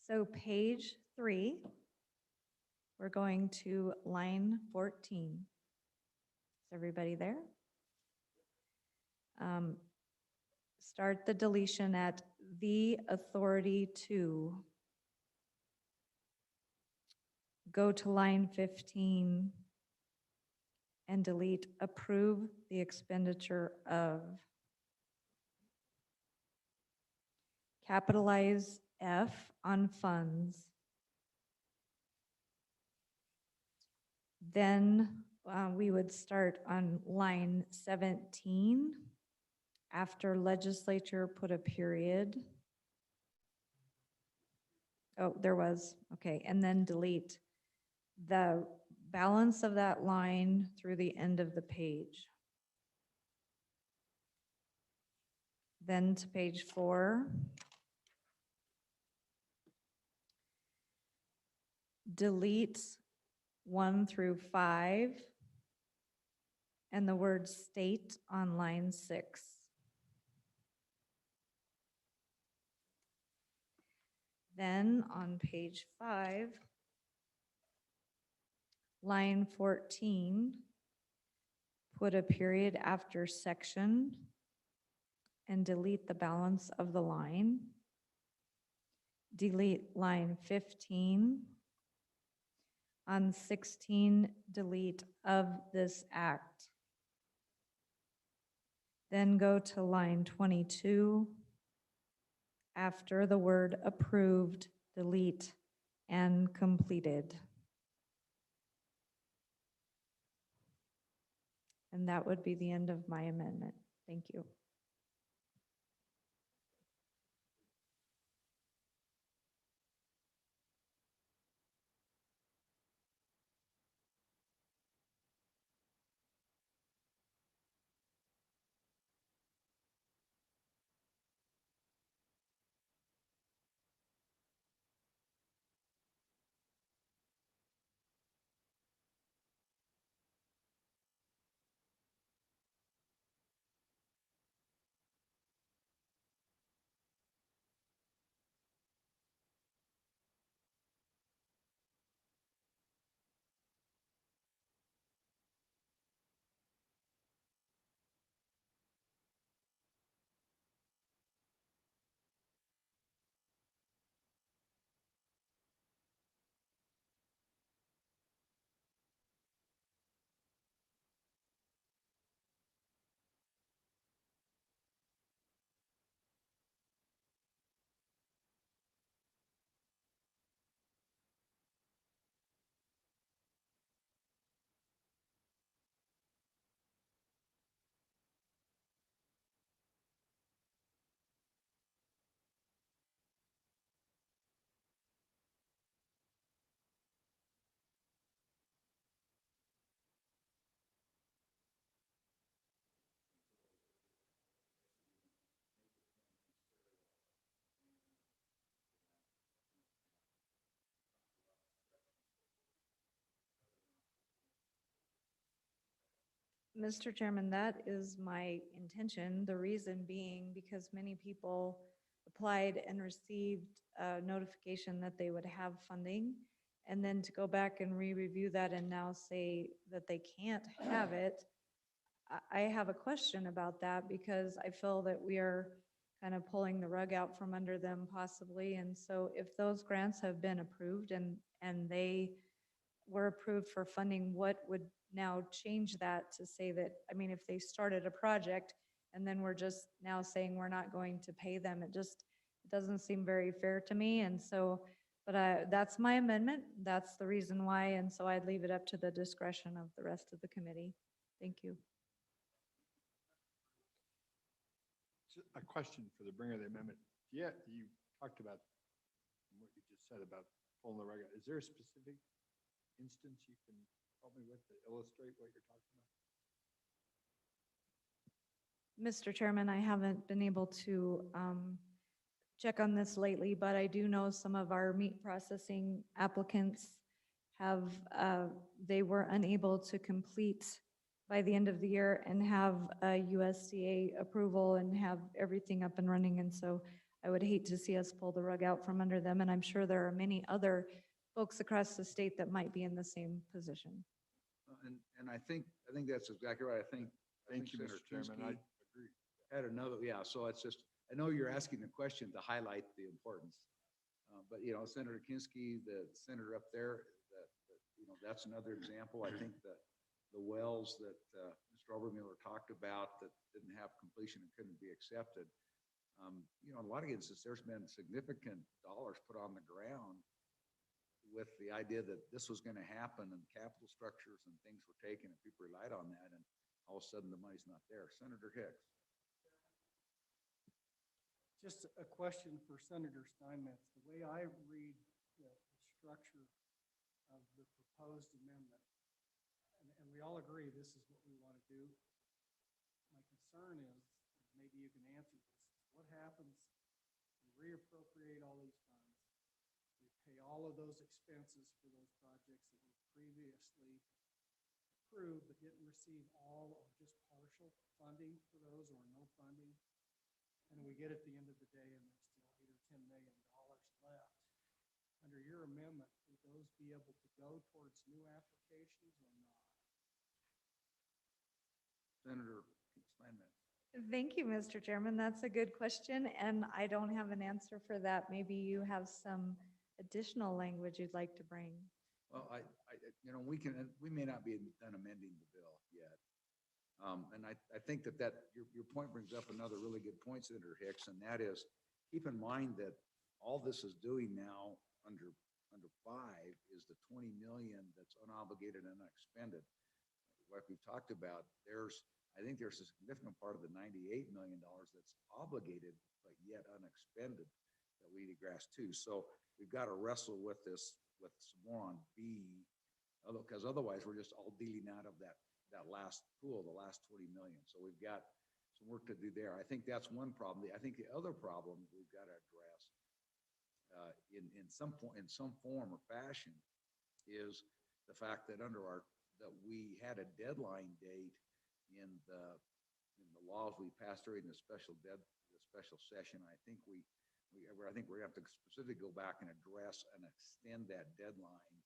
so page 3, we're going to line 14. Is everybody there? Start the deletion at the authority to. Go to line 15 and delete approve the expenditure of. Capitalize F on funds. Then we would start on line 17. After legislature, put a period. Oh, there was, okay, and then delete the balance of that line through the end of the page. Then to page 4. Delete 1 through 5 and the word state on line 6. Then on page 5, line 14, put a period after section and delete the balance of the line. Delete line 15. On 16, delete of this act. Then go to line 22. After the word approved, delete and completed. And that would be the end of my amendment. Thank you. Mr. Chairman, that is my intention. The reason being because many people applied and received a notification that they would have funding. And then to go back and re-review that and now say that they can't have it, I have a question about that because I feel that we are kind of pulling the rug out from under them possibly. And so if those grants have been approved and they were approved for funding, what would now change that to say that, I mean, if they started a project and then we're just now saying we're not going to pay them, it just doesn't seem very fair to me. And so, but that's my amendment. That's the reason why. And so I'd leave it up to the discretion of the rest of the committee. Thank you. A question for the bringer of the amendment. Yeah, you talked about what you just said about pulling the rug out. Is there a specific instance you can help me with to illustrate what you're talking about? Mr. Chairman, I haven't been able to check on this lately, but I do know some of our meat processing applicants have, they were unable to complete by the end of the year and have a USDA approval and have everything up and running. And so I would hate to see us pull the rug out from under them. And I'm sure there are many other folks across the state that might be in the same position. And I think that's exactly right. Thank you, Senator Mr. Chairman. I Kinsky agree. had another, yeah, so it's just, I know you're asking the question to highlight the importance. But, you know, Senator Kinsky, the senator up there, you know, that's another example. I think that the wells that Mr. Obermuller talked about that didn't have completion and couldn't be accepted. You know, in a lot of instances, there's been significant dollars put on the ground with the idea that this was going to happen and capital structures and things were taken and people relied on that, and all of a sudden the money's not there. Senator Hicks. Just a question for Senator Steinmetz. The way I read the structure of the proposed amendment, and we all agree this is what we want to do. My concern is, maybe you can answer this, what happens, we reappropriate all these funds, we pay all of those expenses for those projects that were previously approved but didn't receive all or just partial funding for those or no funding, and we get at the end of the day and there's still $8 or $10 million left. Under your amendment, would those be able to go towards new applications or not? Senator Steinmetz. Thank you, Mr. Chairman. That's a good question, and I don't have an answer for that. Maybe you have some additional language you'd like to bring. Well, we may not be done amending the bill yet. And I think that your point brings up another really good point, Senator Hicks, and that is, keep in mind that all this is doing now under 5 is the 20 million that's unobligated and unexpended. Like we've talked about, I think there's a significant part of the $98 million that's obligated but yet unexpended that we need to grasp too. So we've got to wrestle with this with some more on B, because otherwise we're just all dealing out of that last pool, the last 20 million. So we've got some work to do there. I think that's one problem. I think the other problem we've got to address in some form or fashion is the fact that that we had a deadline date in the laws we passed during the special session. I think I think we're going to have to specifically go back and address and extend that deadline.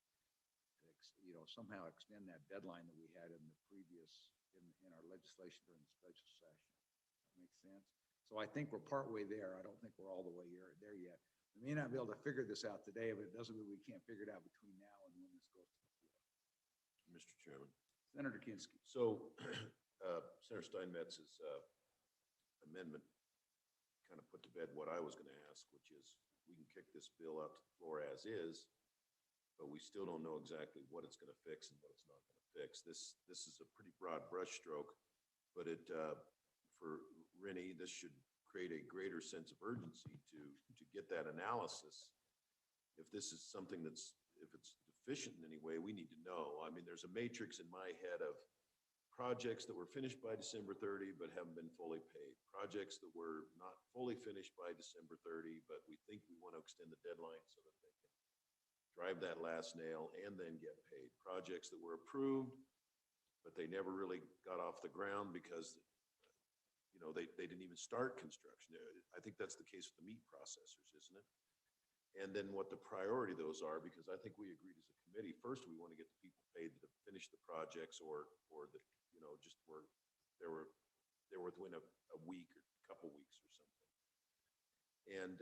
Somehow extend that deadline that we had in the previous in our legislation during the special session. That makes sense. So I think we're partway there. I don't think we're all the way there yet. We may not be able to figure this out today, but it doesn't mean we can't figure it out between now and when this goes to the floor. Mr. Chairman. Senator Kinski. So Senator Steinmetz's amendment kind of put to bed what I was going to ask, which is we can kick this bill out to the floor as is, but we still don't know exactly what it's going to fix and what it's not going to fix. This is a pretty broad brushstroke, but for Rennie, this should create a greater sense of urgency to get that analysis. If this is something if it's deficient in any way, we need to know. I mean, there's a matrix in my head of projects that were finished by December 30 but haven't been fully paid. Projects that were not fully finished by December 30, but we think we want to extend the deadline so that they can drive that last nail and then get paid. Projects that were approved, but they never really got off the ground because they didn't even start construction. I think that's the case with the meat processors, isn't it? And then what the priority of those are, because I think we agreed as a committee, first we want to get the people paid that have finished the projects or that just were within a week or a couple weeks or something. And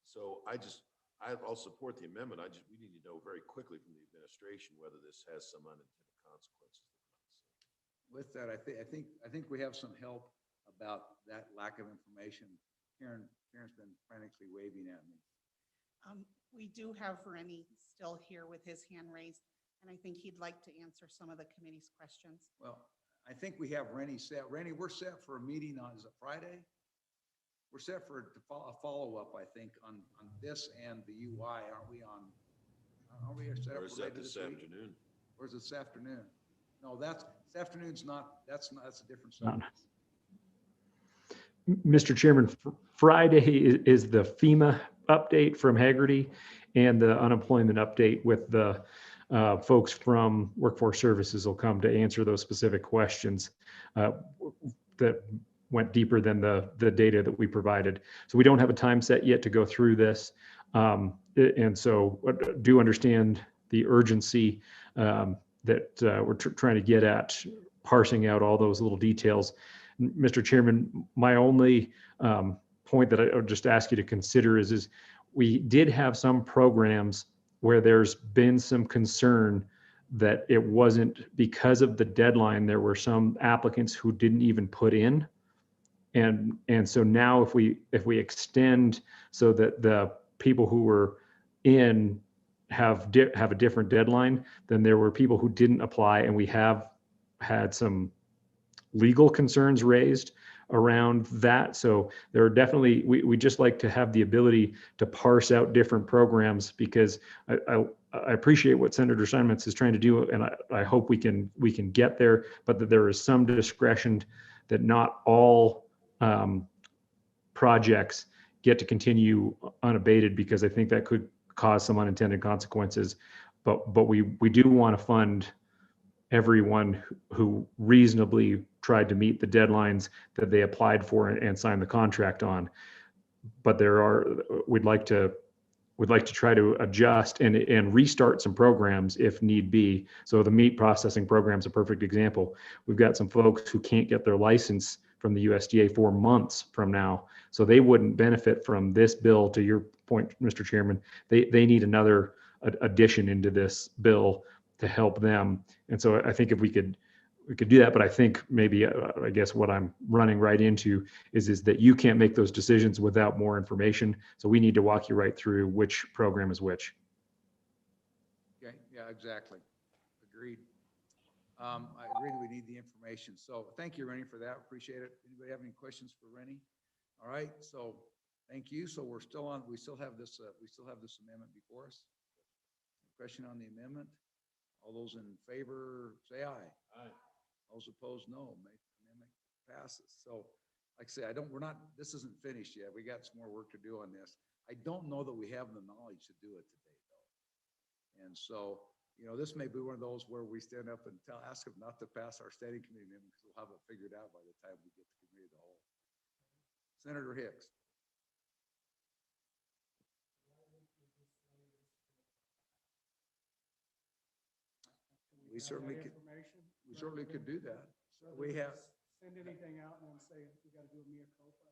so I'll support the amendment. We need to know very quickly from the administration whether this has some unintended consequences. With that, I think we have some help about that lack of information. Karen's been frantically waving at me. We do have Rennie still here with his hand raised, and I think he'd like to answer some of the committee's questions. Well, I think we have Rennie set. Rennie, we're set for a meeting is it Friday? We're set for a follow-up, I think, on this and the UI. Aren't we set up Or is for that later this week? afternoon? Or is it this afternoon? No, this afternoon's not, that's a different No. subject. Mr. Chairman, Friday is the FEMA update from Hagerty and the unemployment update with the folks from Workforce Services will come to answer those specific questions that went deeper than the data that we provided. So we don't have a time set yet to go through this. And so do understand the urgency that we're trying to get at parsing out all those little details. Mr. Chairman, my only point that I would just ask you to consider is we did have some programs where there's been some concern that it wasn't because of the deadline. There were some applicants who didn't even put in. And so now if we extend so that the people who were in have a different deadline, then there were people who didn't apply, and we have had some legal concerns raised around that. So there are definitely, we just like to have the ability to parse out different programs, because I appreciate what Senator Steinmetz is trying to do, and I hope we can get there, but that there is some discretion that not all projects get to continue unabated, because I think that could cause some unintended consequences. But we do want to fund everyone who reasonably tried to meet the deadlines that they applied for and signed the contract on. But we'd like to try to adjust and restart some programs if need be. So the meat processing program is a perfect example. We've got some folks who can't get their license from the USDA for months from now. So they wouldn't benefit from this bill. To your point, Mr. Chairman, they need another addition into this bill to help them. And so I think if we could do that, but I think maybe, I guess what I'm running right into is that you can't make those decisions without more information. So we need to walk you right through which program is which. Okay, yeah, exactly. Agreed. I agree that we need the information. So thank you, Rennie, for that. Appreciate it. Anybody have any questions for Rennie? All right, so thank you. So we still have this amendment before us. Question on the amendment? All those in favor, say aye. Aye. Those opposed, no. Amendment passes. So like I say, this isn't finished yet. We got some more work to do on this. I don't know that we have the knowledge to do it today, though. And so, this may be one of those where we stand up and ask them not to pass our standing committee amendment, because we'll have it figured out by the time we get to committee of the whole. Senator Hicks. We certainly could do that. We have. Send anything out and then say, we got to do a mea culpa.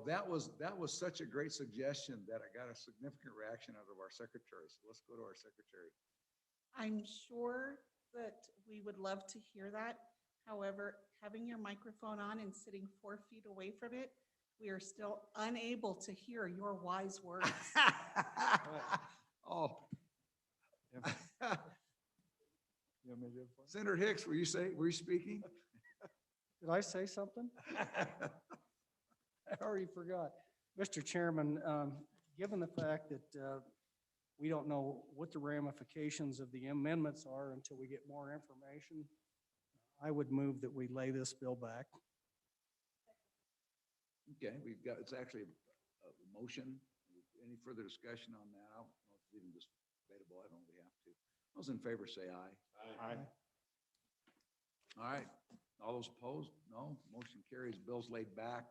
That was such a great suggestion that I got a significant reaction out of our secretary. So let's go to our secretary. I'm sure that we would love to hear that. However, having your microphone on and sitting 4 feet away from it, we are still unable to hear your wise words. Oh. Senator Hicks, were you speaking? Did I say something? I already forgot. Mr. Chairman, given the fact that we don't know what the ramifications of the amendments are until we get more information, I would move that we lay this bill back. Okay, it's actually a motion. Any further discussion on that? I don't know if it's even just debatable. I don't really have to. Those in favor say aye. Aye. All right. All those opposed? No. Motion carries. Bill's laid back.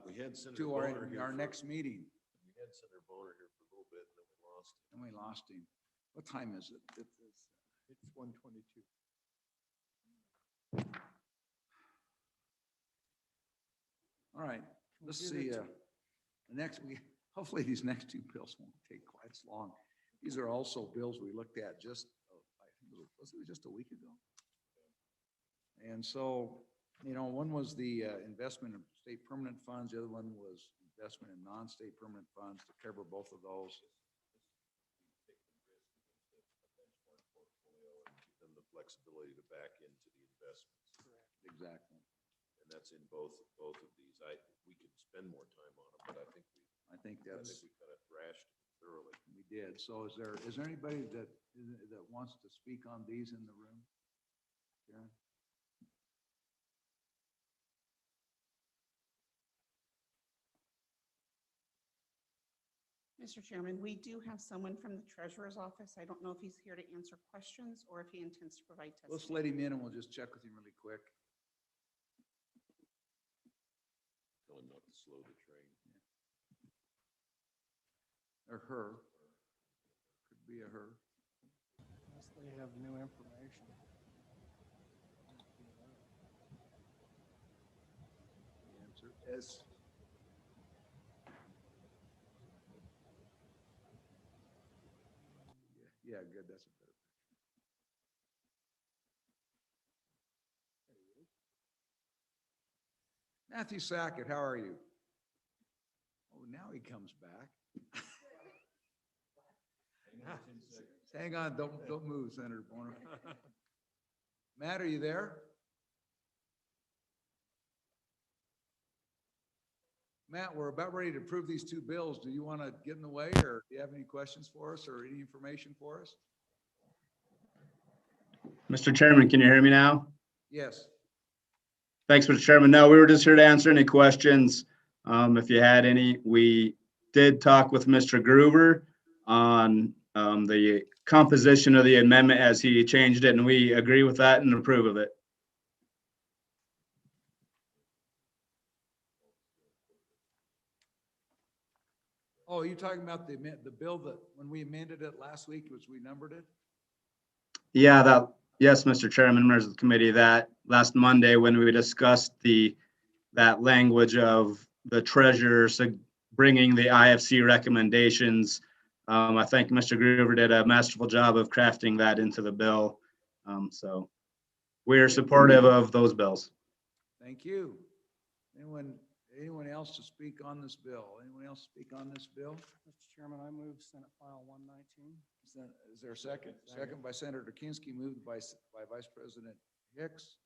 We had Senator To Boner here our for- next meeting. We had Senator Boner here for a little bit, and then we lost him. And we lost him. What time is it? It's 1:22. All right. Let's give see. it Hopefully these next two bills won't take quite as long. These are also bills we looked at just, I think was it just a week ago? And so, one was the investment in state permanent funds. The other one was investment in non-state permanent funds to cover both of those. Give them the flexibility to back into the investments. Exactly. And that's in both of these. We could spend more time on them, but I think we kind of thrashed thoroughly. We did. So is there anybody that wants to speak on these in the room? Karen? Mr. Chairman, we do have someone from the treasurer's office. I don't know if he's here to answer questions or if he intends to provide testimony. Let's let him in and we'll just check with him really quick. Tell him not to slow the train. Or her. Could be a her. Unless they have new information. The answer is. Yeah, good. That's a better picture. There he is. Matthew Sackett, how are you? Oh, now he comes back. Hang on, don't move, Senator Boner. Matt, are you there? Matt, we're about ready to approve these two bills. Do you want to get in the way, or do you have any questions for us or any information for us? Mr. Chairman, can you hear me now? Yes. Thanks, Mr. Chairman. No, we were just here to answer any questions. If you had any, we did talk with Mr. Gruber on the composition of the amendment as he changed it, and we agree with that and approve of it. Oh, you're talking about the bill that, when we amended it last week, which we numbered it? Yeah, yes, Mr. Chairman, members of the committee, that last Monday when we discussed that language of the treasurer bringing the IFC recommendations, I think Mr. Gruber did a masterful job of crafting that into the bill. So we're supportive of those bills. Thank you. Anyone else to speak on this bill? Anyone else speak on this bill? Mr. Chairman, I move Senate File 119. Is there a second? Second by Senator Kinski, moved by Vice President Hicks.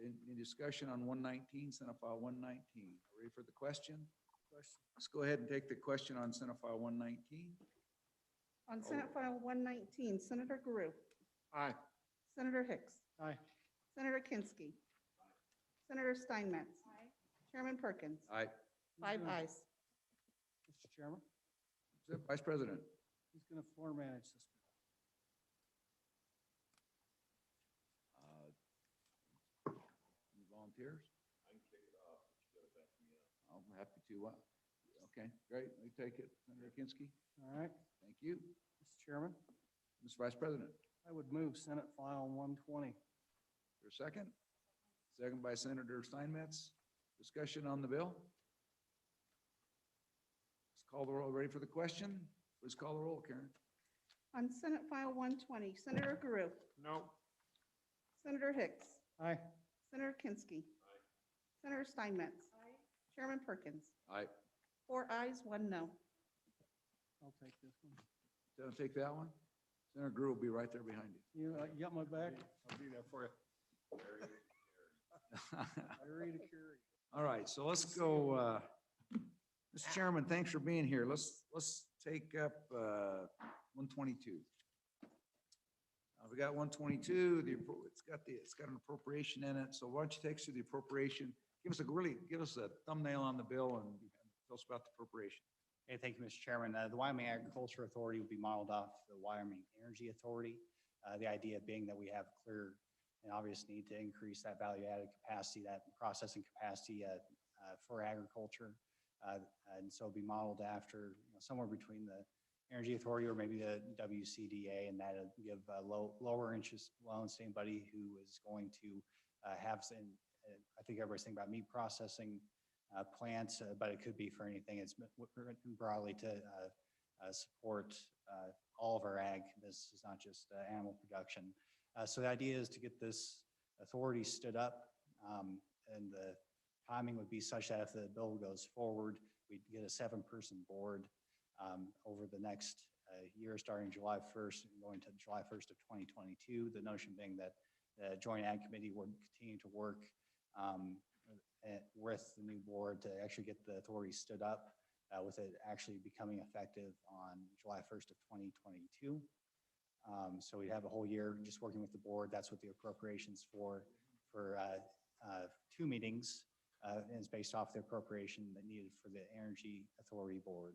Any discussion on 119, Senate File 119? Ready for the question? Let's go ahead and take the question on Senate File 119. On Senate File 119, Senator Guru, Aye. Senator Hicks, Aye. Senator Kinski, Senator Steinmetz, Chairman Perkins, Aye. 5 ayes. Mr. Chairman, Vice President. who's going to floor manage this? Any volunteers? I can kick it off. I'm happy to. Okay, great. We take it. Senator Kinski. All right, Thank you. Mr. Chairman, Mr. Vice President. I would move Senate File 120. For a second? Second by Senator Steinmetz. Discussion on the bill? Let's call the roll. Ready for the question? Please call the roll, Karen. On Senate File 120, Senator Guru, No. Senator Hicks, Aye. Senator Kinski, Senator Steinmetz, Chairman Perkins, Aye. 4 ayes, 1 no. I'll take this one. Senator, take that one. Senator Grew will be right there behind you. You got my back? I'll be there for you. Carry to carry. All right, so let's go, Mr. Chairman, thanks for being here. Let's take up 122. We got 122, it's got an appropriation in it, so why don't you take us through the appropriation? Give us a thumbnail on the bill and tell us about the appropriation. Okay, thank you, Mr. Chairman. The Wyoming Agriculture Authority will be modeled off the Wyoming Energy Authority. The idea being that we have clear and obvious need to increase that value-added capacity, that processing capacity for agriculture. And so be modeled after somewhere between the Energy Authority or maybe the WCDA, and that'll give lower interest loans to anybody who is going to have some, I think everybody's thinking about meat processing plants, but it could be for anything. It's written broadly to support all of our ag. This is not just animal production. So the idea is to get this authority stood up, and the timing would be such that if the bill goes forward, we'd get a 7-person board over the next year, starting July 1st and going to July 1st of 2022. The notion being that the Joint Ag Committee would continue to work with the new board to actually get the authority stood up, with it actually becoming effective on July 1st of 2022. So we have a whole year just working with the board. That's what the appropriations for 2 meetings is based off the appropriation that needed for the Energy Authority Board.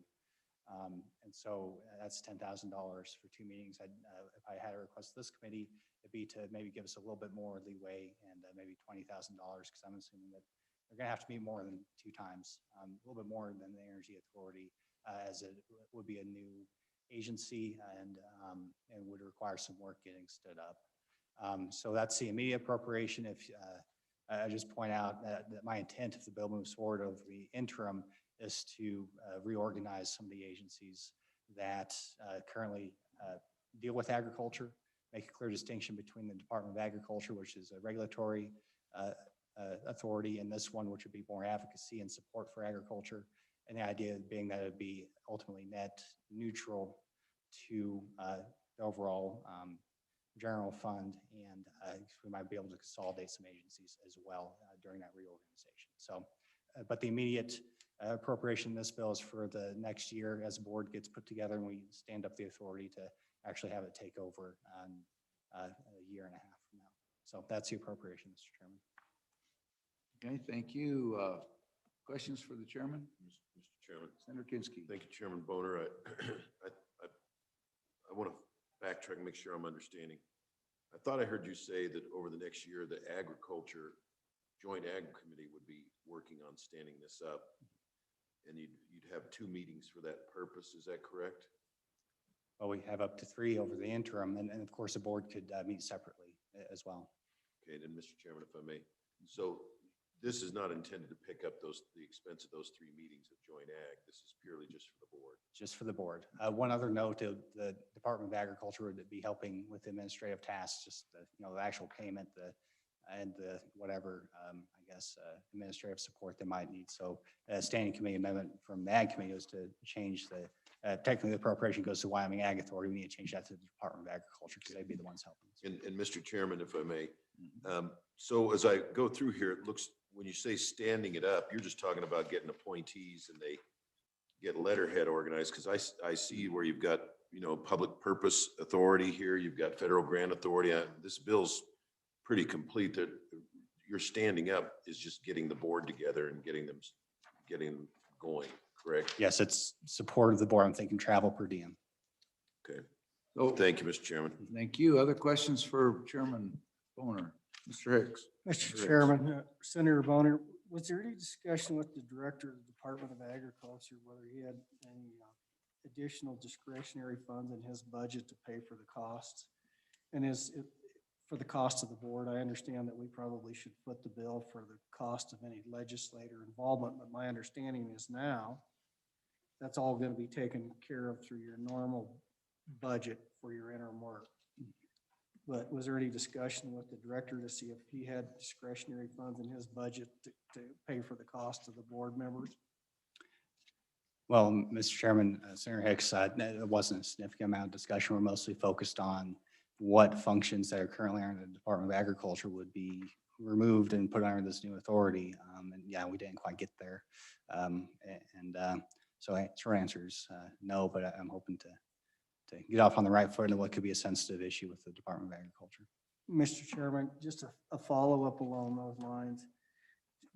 And so that's $10,000 for 2 meetings. If I had a request of this committee, it'd be to maybe give us a little bit more leeway and maybe $20,000, because I'm assuming that they're going to have to meet more than 2 times, a little bit more than the Energy Authority, as it would be a new agency and would require some work getting stood up. So that's the immediate appropriation. If I just point out that my intent, if the bill moves forward over the interim, is to reorganize some of the agencies that currently deal with agriculture, make a clear distinction between the Department of Agriculture, which is a regulatory authority, and this one, which would be more advocacy and support for agriculture. And the idea being that it would be ultimately net neutral to the overall general fund, and we might be able to consolidate some agencies as well during that reorganization. So, but the immediate appropriation in this bill is for the next year as the board gets put together and we stand up the authority to actually have it take over on a year and a half from now. So that's the appropriation, Mr. Chairman. Okay, thank you. Questions for the chairman? Mr. Chairman. Senator Kinsky. Thank you, Chairman Boner. I want to backtrack and make sure I'm understanding. I thought I heard you say that over the next year, the Agriculture Joint Ag Committee would be working on standing this up. And you'd have 2 meetings for that purpose. Is that correct? Well, we have up to 3 over the interim, and of course, the board could meet separately as well. Okay, then, Mr. Chairman, if I may. So this is not intended to pick up the expense of those 3 meetings of Joint Ag. This is purely just for the board. Just for the board. One other note, the Department of Agriculture would be helping with administrative tasks, just the actual payment, and the whatever, I guess, administrative support they might need. So a standing committee amendment from the Ag Committee was to change technically the appropriation goes to Wyoming Ag Authority. We need to change that to the Department of Agriculture because they'd be the ones helping. And Mr. Chairman, if I may, so as I go through here, it looks, when you say standing it up, you're just talking about getting appointees and they get letterhead organized, because I see where you've got, public purpose authority here, you've got federal grant authority. This bill's pretty complete. That you're standing up is just getting the board together and getting them going, correct? Yes, it's support of the board. I'm thinking travel per diem. Okay. So Thank you, Mr. Chairman. thank you. Other questions for Chairman Boner? Mr. Hicks. Mr. Chairman, Senator Bonner, was there any discussion with the Director of the Department of Agriculture, whether he had any additional discretionary funds in his budget to pay for the costs? And for the cost of the board, I understand that we probably should foot the bill for the cost of any legislator involvement, but my understanding is now that's all going to be taken care of through your normal budget for your interim work. But was there any discussion with the director to see if he had discretionary funds in his budget to pay for the cost of the board members? Well, Mr. Chairman, Senator Hicks, it wasn't a significant amount of discussion. We're mostly focused on what functions that are currently under the Department of Agriculture would be removed and put under this new authority. And yeah, we didn't quite get there. So short answer is no, but I'm hoping to get off on the right foot in what could be a sensitive issue with the Department of Agriculture. Mr. Chairman, just a follow-up along those lines.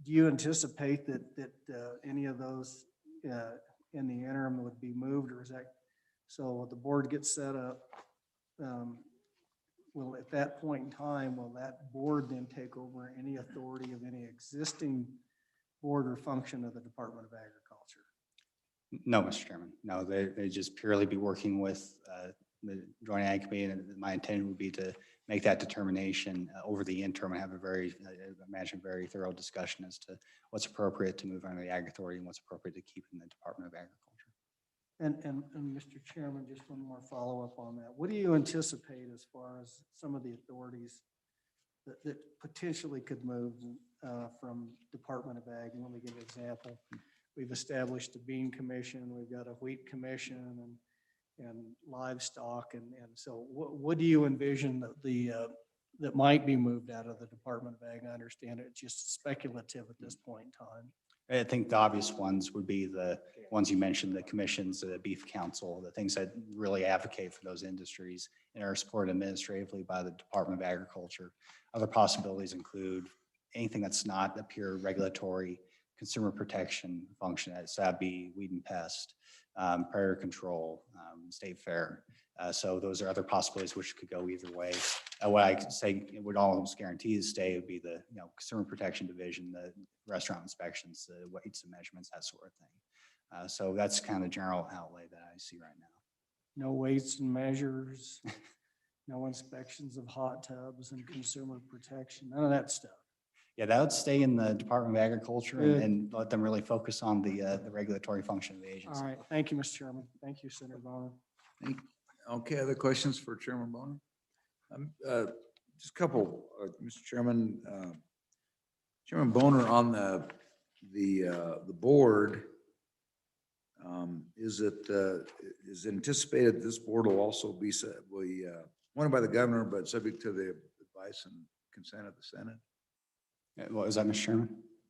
Do you anticipate that any of those in the interim would be moved, or is that, so the board gets set up, will at that point in time, will that board then take over any authority of any existing board or function of the Department of Agriculture? No, Mr. Chairman. No, they just purely be working with the Joint Ag Committee, and my intent would be to make that determination over the interim and have a very thorough discussion as to what's appropriate to move under the Ag Authority and what's appropriate to keep in the Department of Agriculture. And Mr. Chairman, just one more follow-up on that. What do you anticipate as far as some of the authorities that potentially could move from Department of Ag? And let me give you an example. We've established a bean commission, we've got a wheat commission and livestock. And so what do you envision that might be moved out of the Department of Ag? I understand it's just speculative at this point in time. I think the obvious ones would be the ones you mentioned, the commissions, the beef council, the things that really advocate for those industries and are supported administratively by the Department of Agriculture. Other possibilities include anything that's not a pure regulatory consumer protection function. So that'd be weed and pest, predator control, state fair. So those are other possibilities which could go either way. What I could say would almost guarantee to stay would be the consumer protection division, the restaurant inspections, the weights and measurements, that sort of thing. So that's kind of the general outlay that I see right now. No weights and measures, no inspections of hot tubs and consumer protection, none of that stuff. Yeah, that would stay in the Department of Agriculture Good. and let them really focus on the regulatory function of the agency. All right, thank you, Mr. Chairman. Thank you, Senator Bonner. Okay, other questions for Chairman Boner? Just a couple, Mr. Chairman. Chairman Boner, on the board, is it anticipated this board will also be appointed by the governor, but subject to the advice and consent of the Senate? What was that, Mr. Chairman?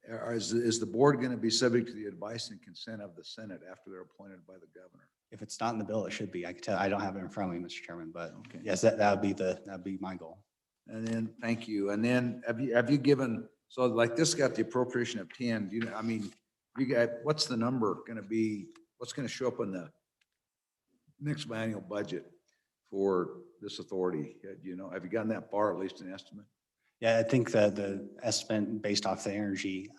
is the board going to be subject to the advice and consent of the Senate after they're appointed by the governor? If it's not in the bill, it should be. I can tell, I don't have it in front of me, Mr. Chairman, but Okay. yes, that'd be my goal. And then, thank you. And then have you given, so like this got the appropriation of 10, you know, I mean, you got, what's the number going to be? What's going to show up in the next annual budget for this authority? You know, have you gotten that far, at least an estimate? Yeah, I think that the estimate based off the energy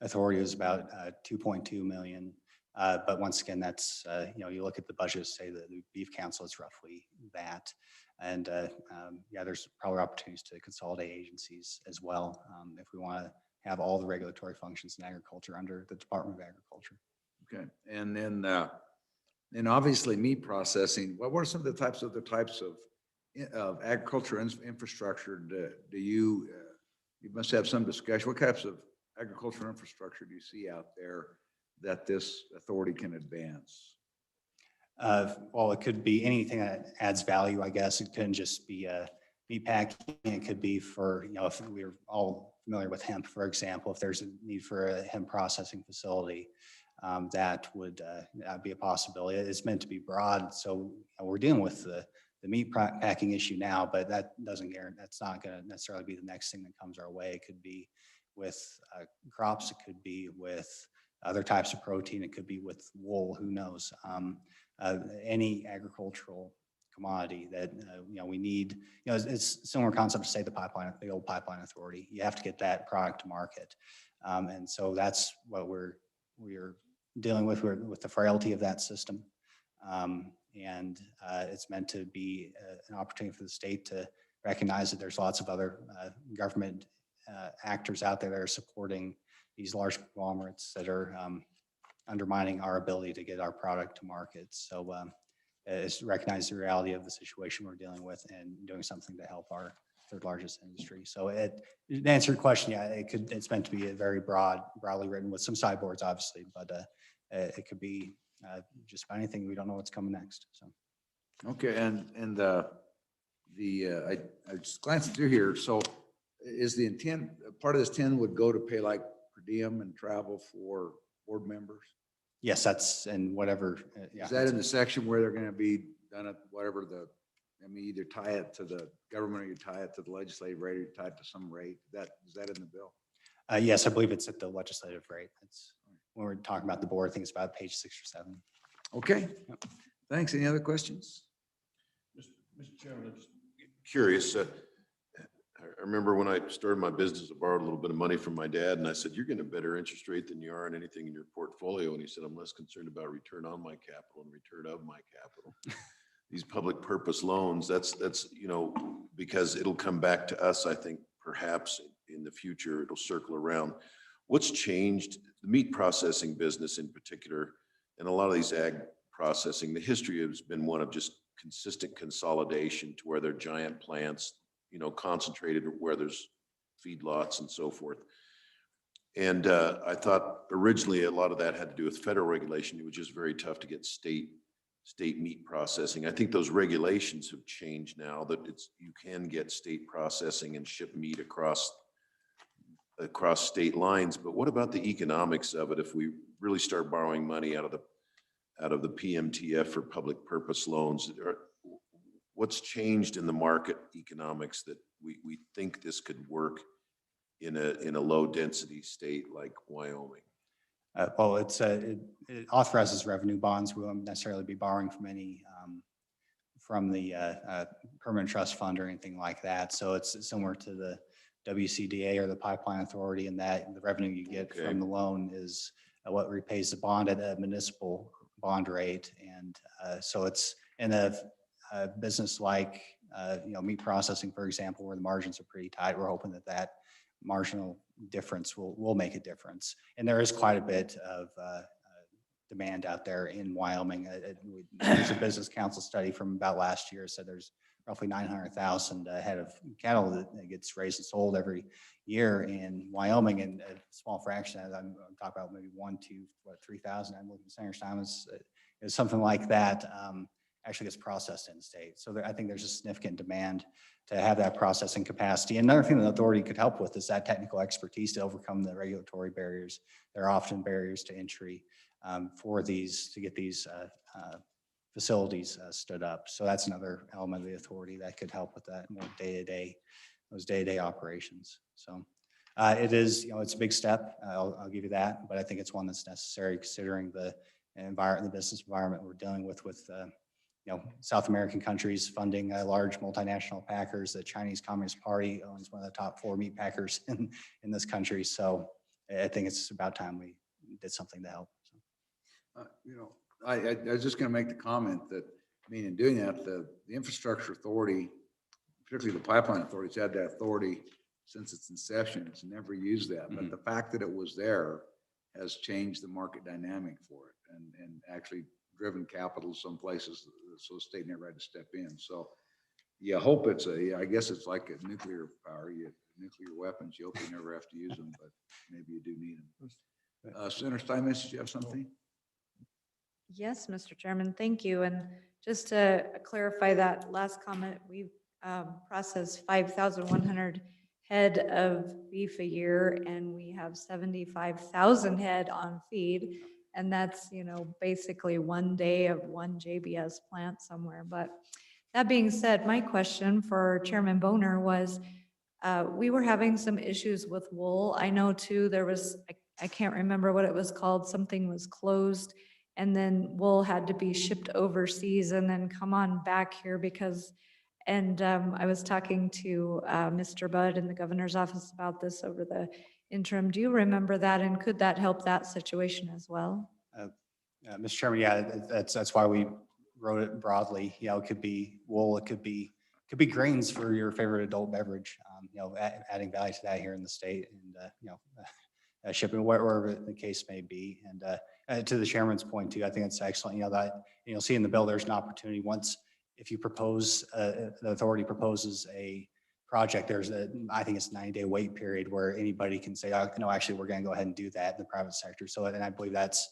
authority is about 2.2 million. But once again, that's, you know, you look at the budget, say that the beef council is roughly that. And yeah, there's probably opportunities to consolidate agencies as well if we want to have all the regulatory functions in agriculture under the Department of Agriculture. Okay. And then obviously meat processing, what are some of the types of agriculture infrastructure do you must have some discussion. What types of agricultural infrastructure do you see out there that this authority can advance? Well, it could be anything that adds value, I guess. It couldn't just be meat packing. It could be for, you know, if we're all familiar with hemp, for example, if there's a need for a hemp processing facility, that would be a possibility. It's meant to be broad. So you know, we're dealing with the meat packing issue now, but that doesn't guarantee, that's not going to necessarily be the next thing that comes our way. It could be with crops. It could be with other types of protein. It could be with wool, who knows? Any agricultural commodity that, you know, we need, you know, it's similar concept to say the old pipeline authority. You have to get that product to market. And so that's what we're dealing with the frailty of that system. And it's meant to be an opportunity for the state to recognize that there's lots of other government actors out there that are supporting these large conglomerates that are undermining our ability to get our product to market. So it's recognize the reality of the situation we're dealing with and doing something to help our third largest industry. So to answer your question, yeah, it's meant to be a very broadly written with some sideboards, obviously, but it could be just about anything. We don't know what's coming next. So. Okay, and I just glanced through here. So is the intent, part of this 10 would go to pay like per diem and travel for board members? Yes, that's in whatever. Yeah, is that in the section where they're going to be done at whatever I mean, either tie it to the government or you tie it to the legislative rate or you tie it to some rate. Is that in the bill? Yes, I believe it's at the legislative rate. It's when we're talking about the board, I think it's about page 6 or 7. Okay, thanks. Any other questions? Mr. Chairman, I'm just curious. I remember when I started my business, I borrowed a little bit of money from my dad and I said, you're getting a better interest rate than you are in anything in your portfolio. And he said, I'm less concerned about return on my capital and return of my capital. These public purpose loans, that's, you know, because it'll come back to us, I think, perhaps in the future, it'll circle around. What's changed? The meat processing business in particular, and a lot of these ag processing, the history has been one of just consistent consolidation to where they're giant plants, you know, concentrated where there's feedlots and so forth. And I thought originally a lot of that had to do with federal regulation. It was just very tough to get state meat processing. I think those regulations have changed now that you can get state processing and ship meat across state lines. But what about the economics of it if we really start borrowing money out of the PMTF for public purpose loans? What's changed in the market economics that we think this could work in a low density state like Wyoming? Well, it authorizes revenue bonds. We won't necessarily be borrowing from the permanent trust fund or anything like that. So it's similar to the WCDA or the Pipeline Authority in that the revenue you get from the loan is what repays the bond at a municipal bond rate. And so it's in a business like you know, meat processing, for example, where the margins are pretty tight. We're hoping that marginal difference will make a difference. And there is quite a bit of demand out there in Wyoming. There's a business council study from about last year said there's roughly 900,000 head of cattle that gets raised and sold every year in Wyoming, and a small fraction of that, I'm talking about maybe 3,000. I'm looking at Senator Simons, is something like that actually gets processed in state. So I think there's a significant demand to have that processing capacity. Another thing the authority could help with is that technical expertise to overcome the regulatory barriers. There are often barriers to entry for these, to get these facilities stood up. So that's another element of the authority that could help with that more day-to-day, those day-to-day operations. So it is, it's a big step. I'll give you that, but I think it's one that's necessary considering the environment, the business environment we're dealing with South American countries funding large multinational packers. The Chinese Communist Party owns one of the top 4 meat packers in this country. So I think it's about time we did something to help. I was just going to make the comment that, in doing that, the infrastructure authority, particularly the pipeline authorities, had that authority since its inception. It's never used that, but the fact that it was there has changed the market dynamic for it and actually driven capital some places, so the state never had to step in. So you hope I guess it's like a nuclear power, nuclear weapons, you hope you never have to use them, but maybe you do need them. Senator Steinmetz, did you have something? Yes, Mr. Chairman, thank you. And just to clarify that last comment, we've processed 5,100 head of beef a year, and we have 75,000 head on feed. And that's, basically one day of one JBS plant somewhere. But that being said, my question for Chairman Boner was, we were having some issues with wool. I know too, there was, I can't remember what it was called, something was closed, and then wool had to be shipped overseas and then come on back here because, and I was talking to Mr. Budd in the governor's office about this over the interim. Do you remember that, and could that help that situation as well? Mr. Chairman, yeah, that's why we wrote it broadly. It could be wool, it could be grains for your favorite adult beverage. Adding value to that here in the state, and shipping wherever the case may be. And to the chairman's point too, I think it's excellent. That you'll see in the bill, there's an opportunity once if you propose, the authority proposes a project, I think it's a 90-day wait period where anybody can say, oh, no, actually, we're going to go ahead and do that in the private sector. So, and I believe that's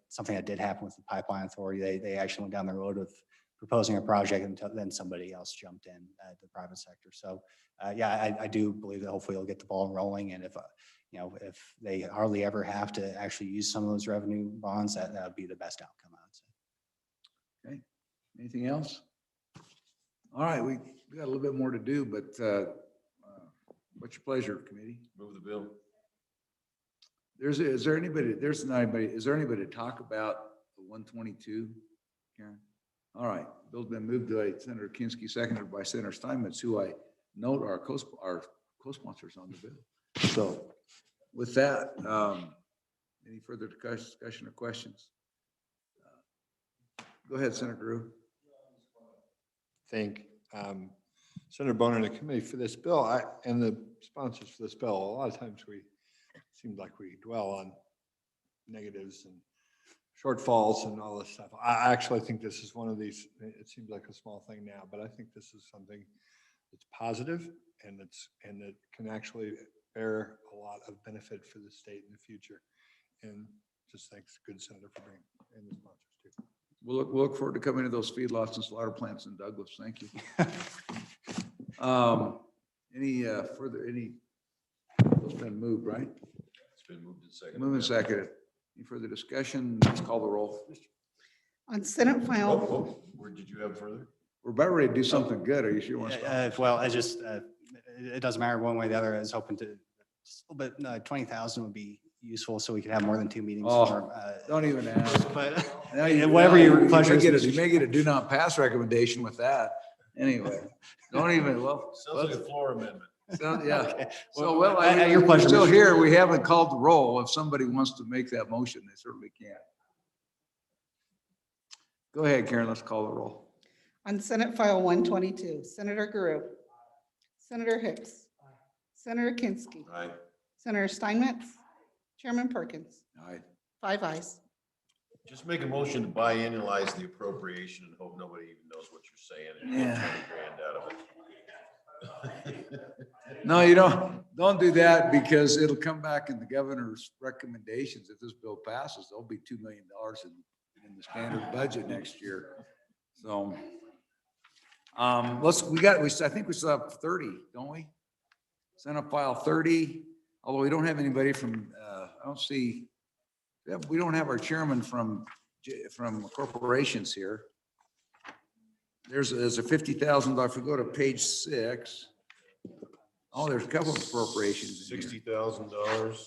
something that did happen with the pipeline authority. They actually went down the road of proposing a project and then somebody else jumped in the private sector. So yeah, I do believe that hopefully you'll get the ball rolling. And if they hardly ever have to actually use some of those revenue bonds, that would be the best outcome, I would say. Okay. Anything else? All right, we got a little bit more to do, but what's your pleasure, committee? Move the bill. Is there anybody to talk about the 122, Karen? All right, bill's been moved by Senator Kinski, seconded by Senator Steinmetz, who I note are co-sponsors on the bill. So with that, any further discussion or questions? Go ahead, Senator Drew. Thank Senator Boner and the committee for this bill and the sponsors for this bill. A lot of times seems like we dwell on negatives and shortfalls and all this stuff. I actually think this is one of these, it seems like a small thing now, but I think this is something that's positive and that can actually bear a lot of benefit for the state in the future. And just thanks, good Senator, for bringing in the sponsors too. We'll look forward to coming to those feedlots and slaughter plants in Douglas. Thank you. It's been moved, right? It's been moved and seconded. Moved and seconded. Any further discussion? Let's call the roll. On Senate File. Where did you have further? We're about ready to do something good. Are you sure you want to stop? Well, it doesn't matter one way or the other. I was hoping to, just a little bit, 20,000 would be useful so we could have more than 2 meetings. Don't even ask. But whatever your pleasure is. You may get a do not pass recommendation with that. Anyway, don't even, Sounds like a floor amendment. Yeah. Okay. So, your pleasure, still Mr. here. We haven't called the roll. If somebody wants to make that motion, they certainly can. Go ahead, Karen. Let's call the roll. On Senate File 122, Senator Guru, Senator Hicks, Senator Kinski, Aye. Senator Steinmetz, Chairman Perkins. Aye. 5 ayes. Just make a motion to biannualize the appropriation and hope nobody even knows what you're saying and get 20 grand out of it. No, you don't do that because it'll come back in the governor's recommendations. If this bill passes, there'll be $2 million in the standard budget next year. So, I think we still have 30, don't we? Senate File 30, although we don't have anybody from, I don't see, we don't have our chairman from corporations here. There's a $50,000, if we go to page 6. Oh, there's a couple of appropriations in here. $60,000.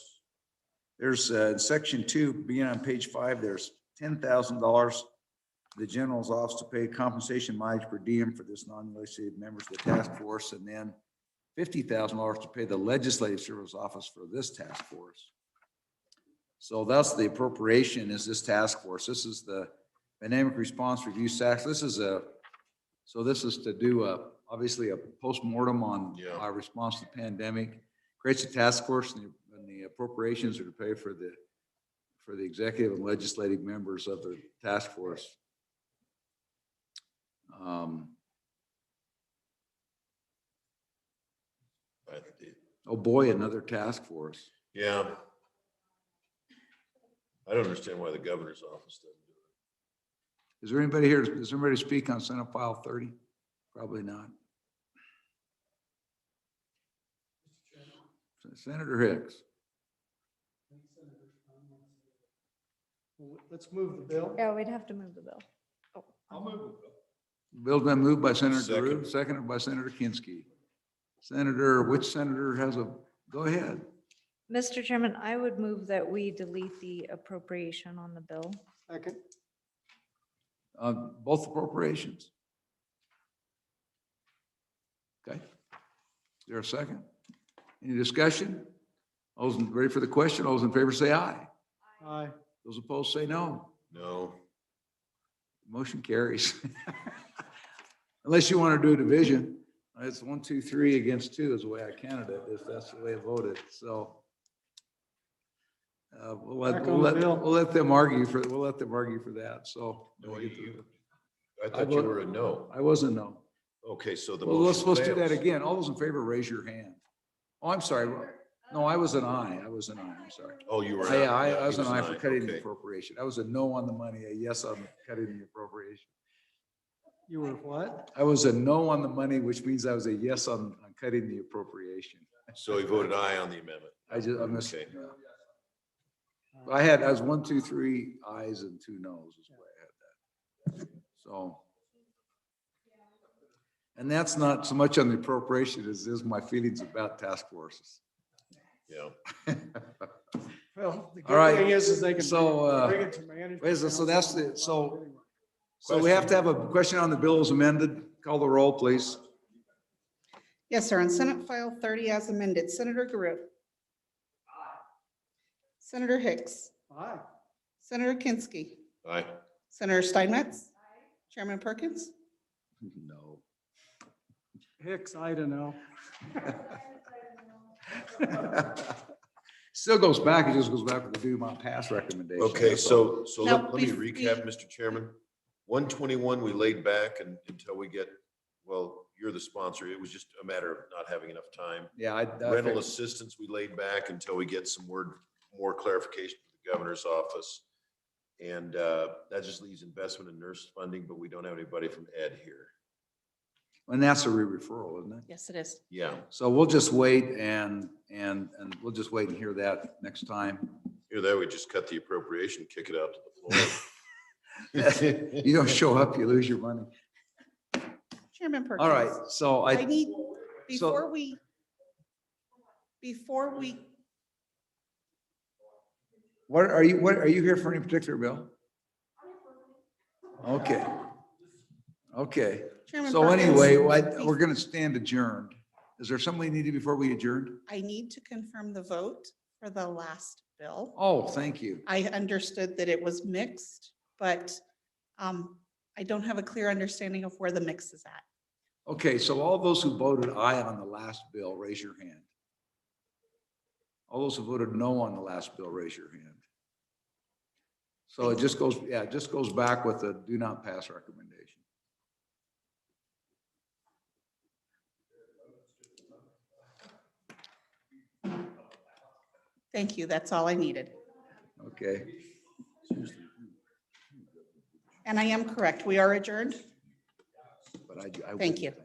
There's, in section 2, beginning on page 5, there's $10,000 to the general's office to pay compensation mileage per diem for this non-legislative members of the task force, and then $50,000 to pay the legislative service office for this task force. So that's the appropriation, is this task force. This is the pandemic response review task. This is to do obviously a postmortem on our response to the pandemic. Creates a task force, and the appropriations are to pay for the executive and legislative members of the task force. Oh boy, another task force. Yeah. I don't understand why the governor's office doesn't do it. Is there anybody here? Does somebody speak on Senate File 30? Probably not. Senator Hicks. Well, let's move the bill. Yeah, we'd have to move the bill. Oh, I'll move it. Bill's been moved by Senator Second. Drew, seconded by Senator Kinski. Which senator has go ahead. Mr. Chairman, I would move that we delete the appropriation on the bill. Second. Both appropriations. Okay. Is there a second? Any discussion? All those ready for the question? All those in favor say aye. Aye. Those opposed say no. No. Motion carries. Unless you want to do a division. It's 1, 2, 3 against 2 is the way I counted it, if that's the way I voted. So we'll let them argue for that. So No, I thought you were a no. I was a no. Okay, so the Well, motion let's do that fails. again. All those in favor, raise your hand. Oh, I'm sorry. No, I was an aye. I'm sorry. Oh, you were. Yeah, I he was an aye for cutting the okay. appropriation. I was a no on the money, a yes on cutting the appropriation. You were what? I was a no on the money, which means I was a yes on cutting the appropriation. So he voted aye on the amendment. I missed. Okay. Yeah. I was 1, 2, 3 ayes and 2 noes is the way I had that. So. And that's not so much on the appropriation as is my feelings about task forces. Yeah. Well, the All right. good thing is they can So, bring it to management. wait, so that's the, so, Anyway. so we have to have a question on the bill as amended. Call the roll, please. Yes, sir. On Senate File 30 as amended, Senator Garu. Senator Hicks. Aye. Senator Kinski. Aye. Senator Steinmetz. Chairman Perkins. No. Hicks, I don't know. Still goes back, it just goes back to do my past recommendation. Okay, That's all. so Now, let me we- recap, Mr. Chairman. 121, we laid back until we get, well, you're the sponsor. It was just a matter of not having enough time. Yeah, I Rental figured- assistance, we laid back until we get some more clarification from the governor's office. And that just leaves investment in nurse funding, but we don't have anybody from Ed here. and that's a re-referral, isn't it? Yes, it is. Yeah, So we'll just wait and we'll just wait and hear that next time. either that, we just cut the appropriation, kick it out to the floor. You don't show up, you lose your money. Chairman Perkins. All right, so I need, so- before we, what are you here for any particular bill? Okay. Okay, Chairman so Perkins, anyway, we're gonna stand adjourned. Is there something we need to do before we adjourn? I need to confirm the vote for the last bill. Oh, thank you. I understood that it was mixed, but I don't have a clear understanding of where the mix is at. Okay, so all those who voted aye on the last bill, raise your hand. All those who voted no on the last bill, raise your hand. So it just goes, yeah, it just goes back with the do not pass recommendation. Thank you. That's all I needed. Okay, And I am correct. We are adjourned. but I Thank wouldn't you. think.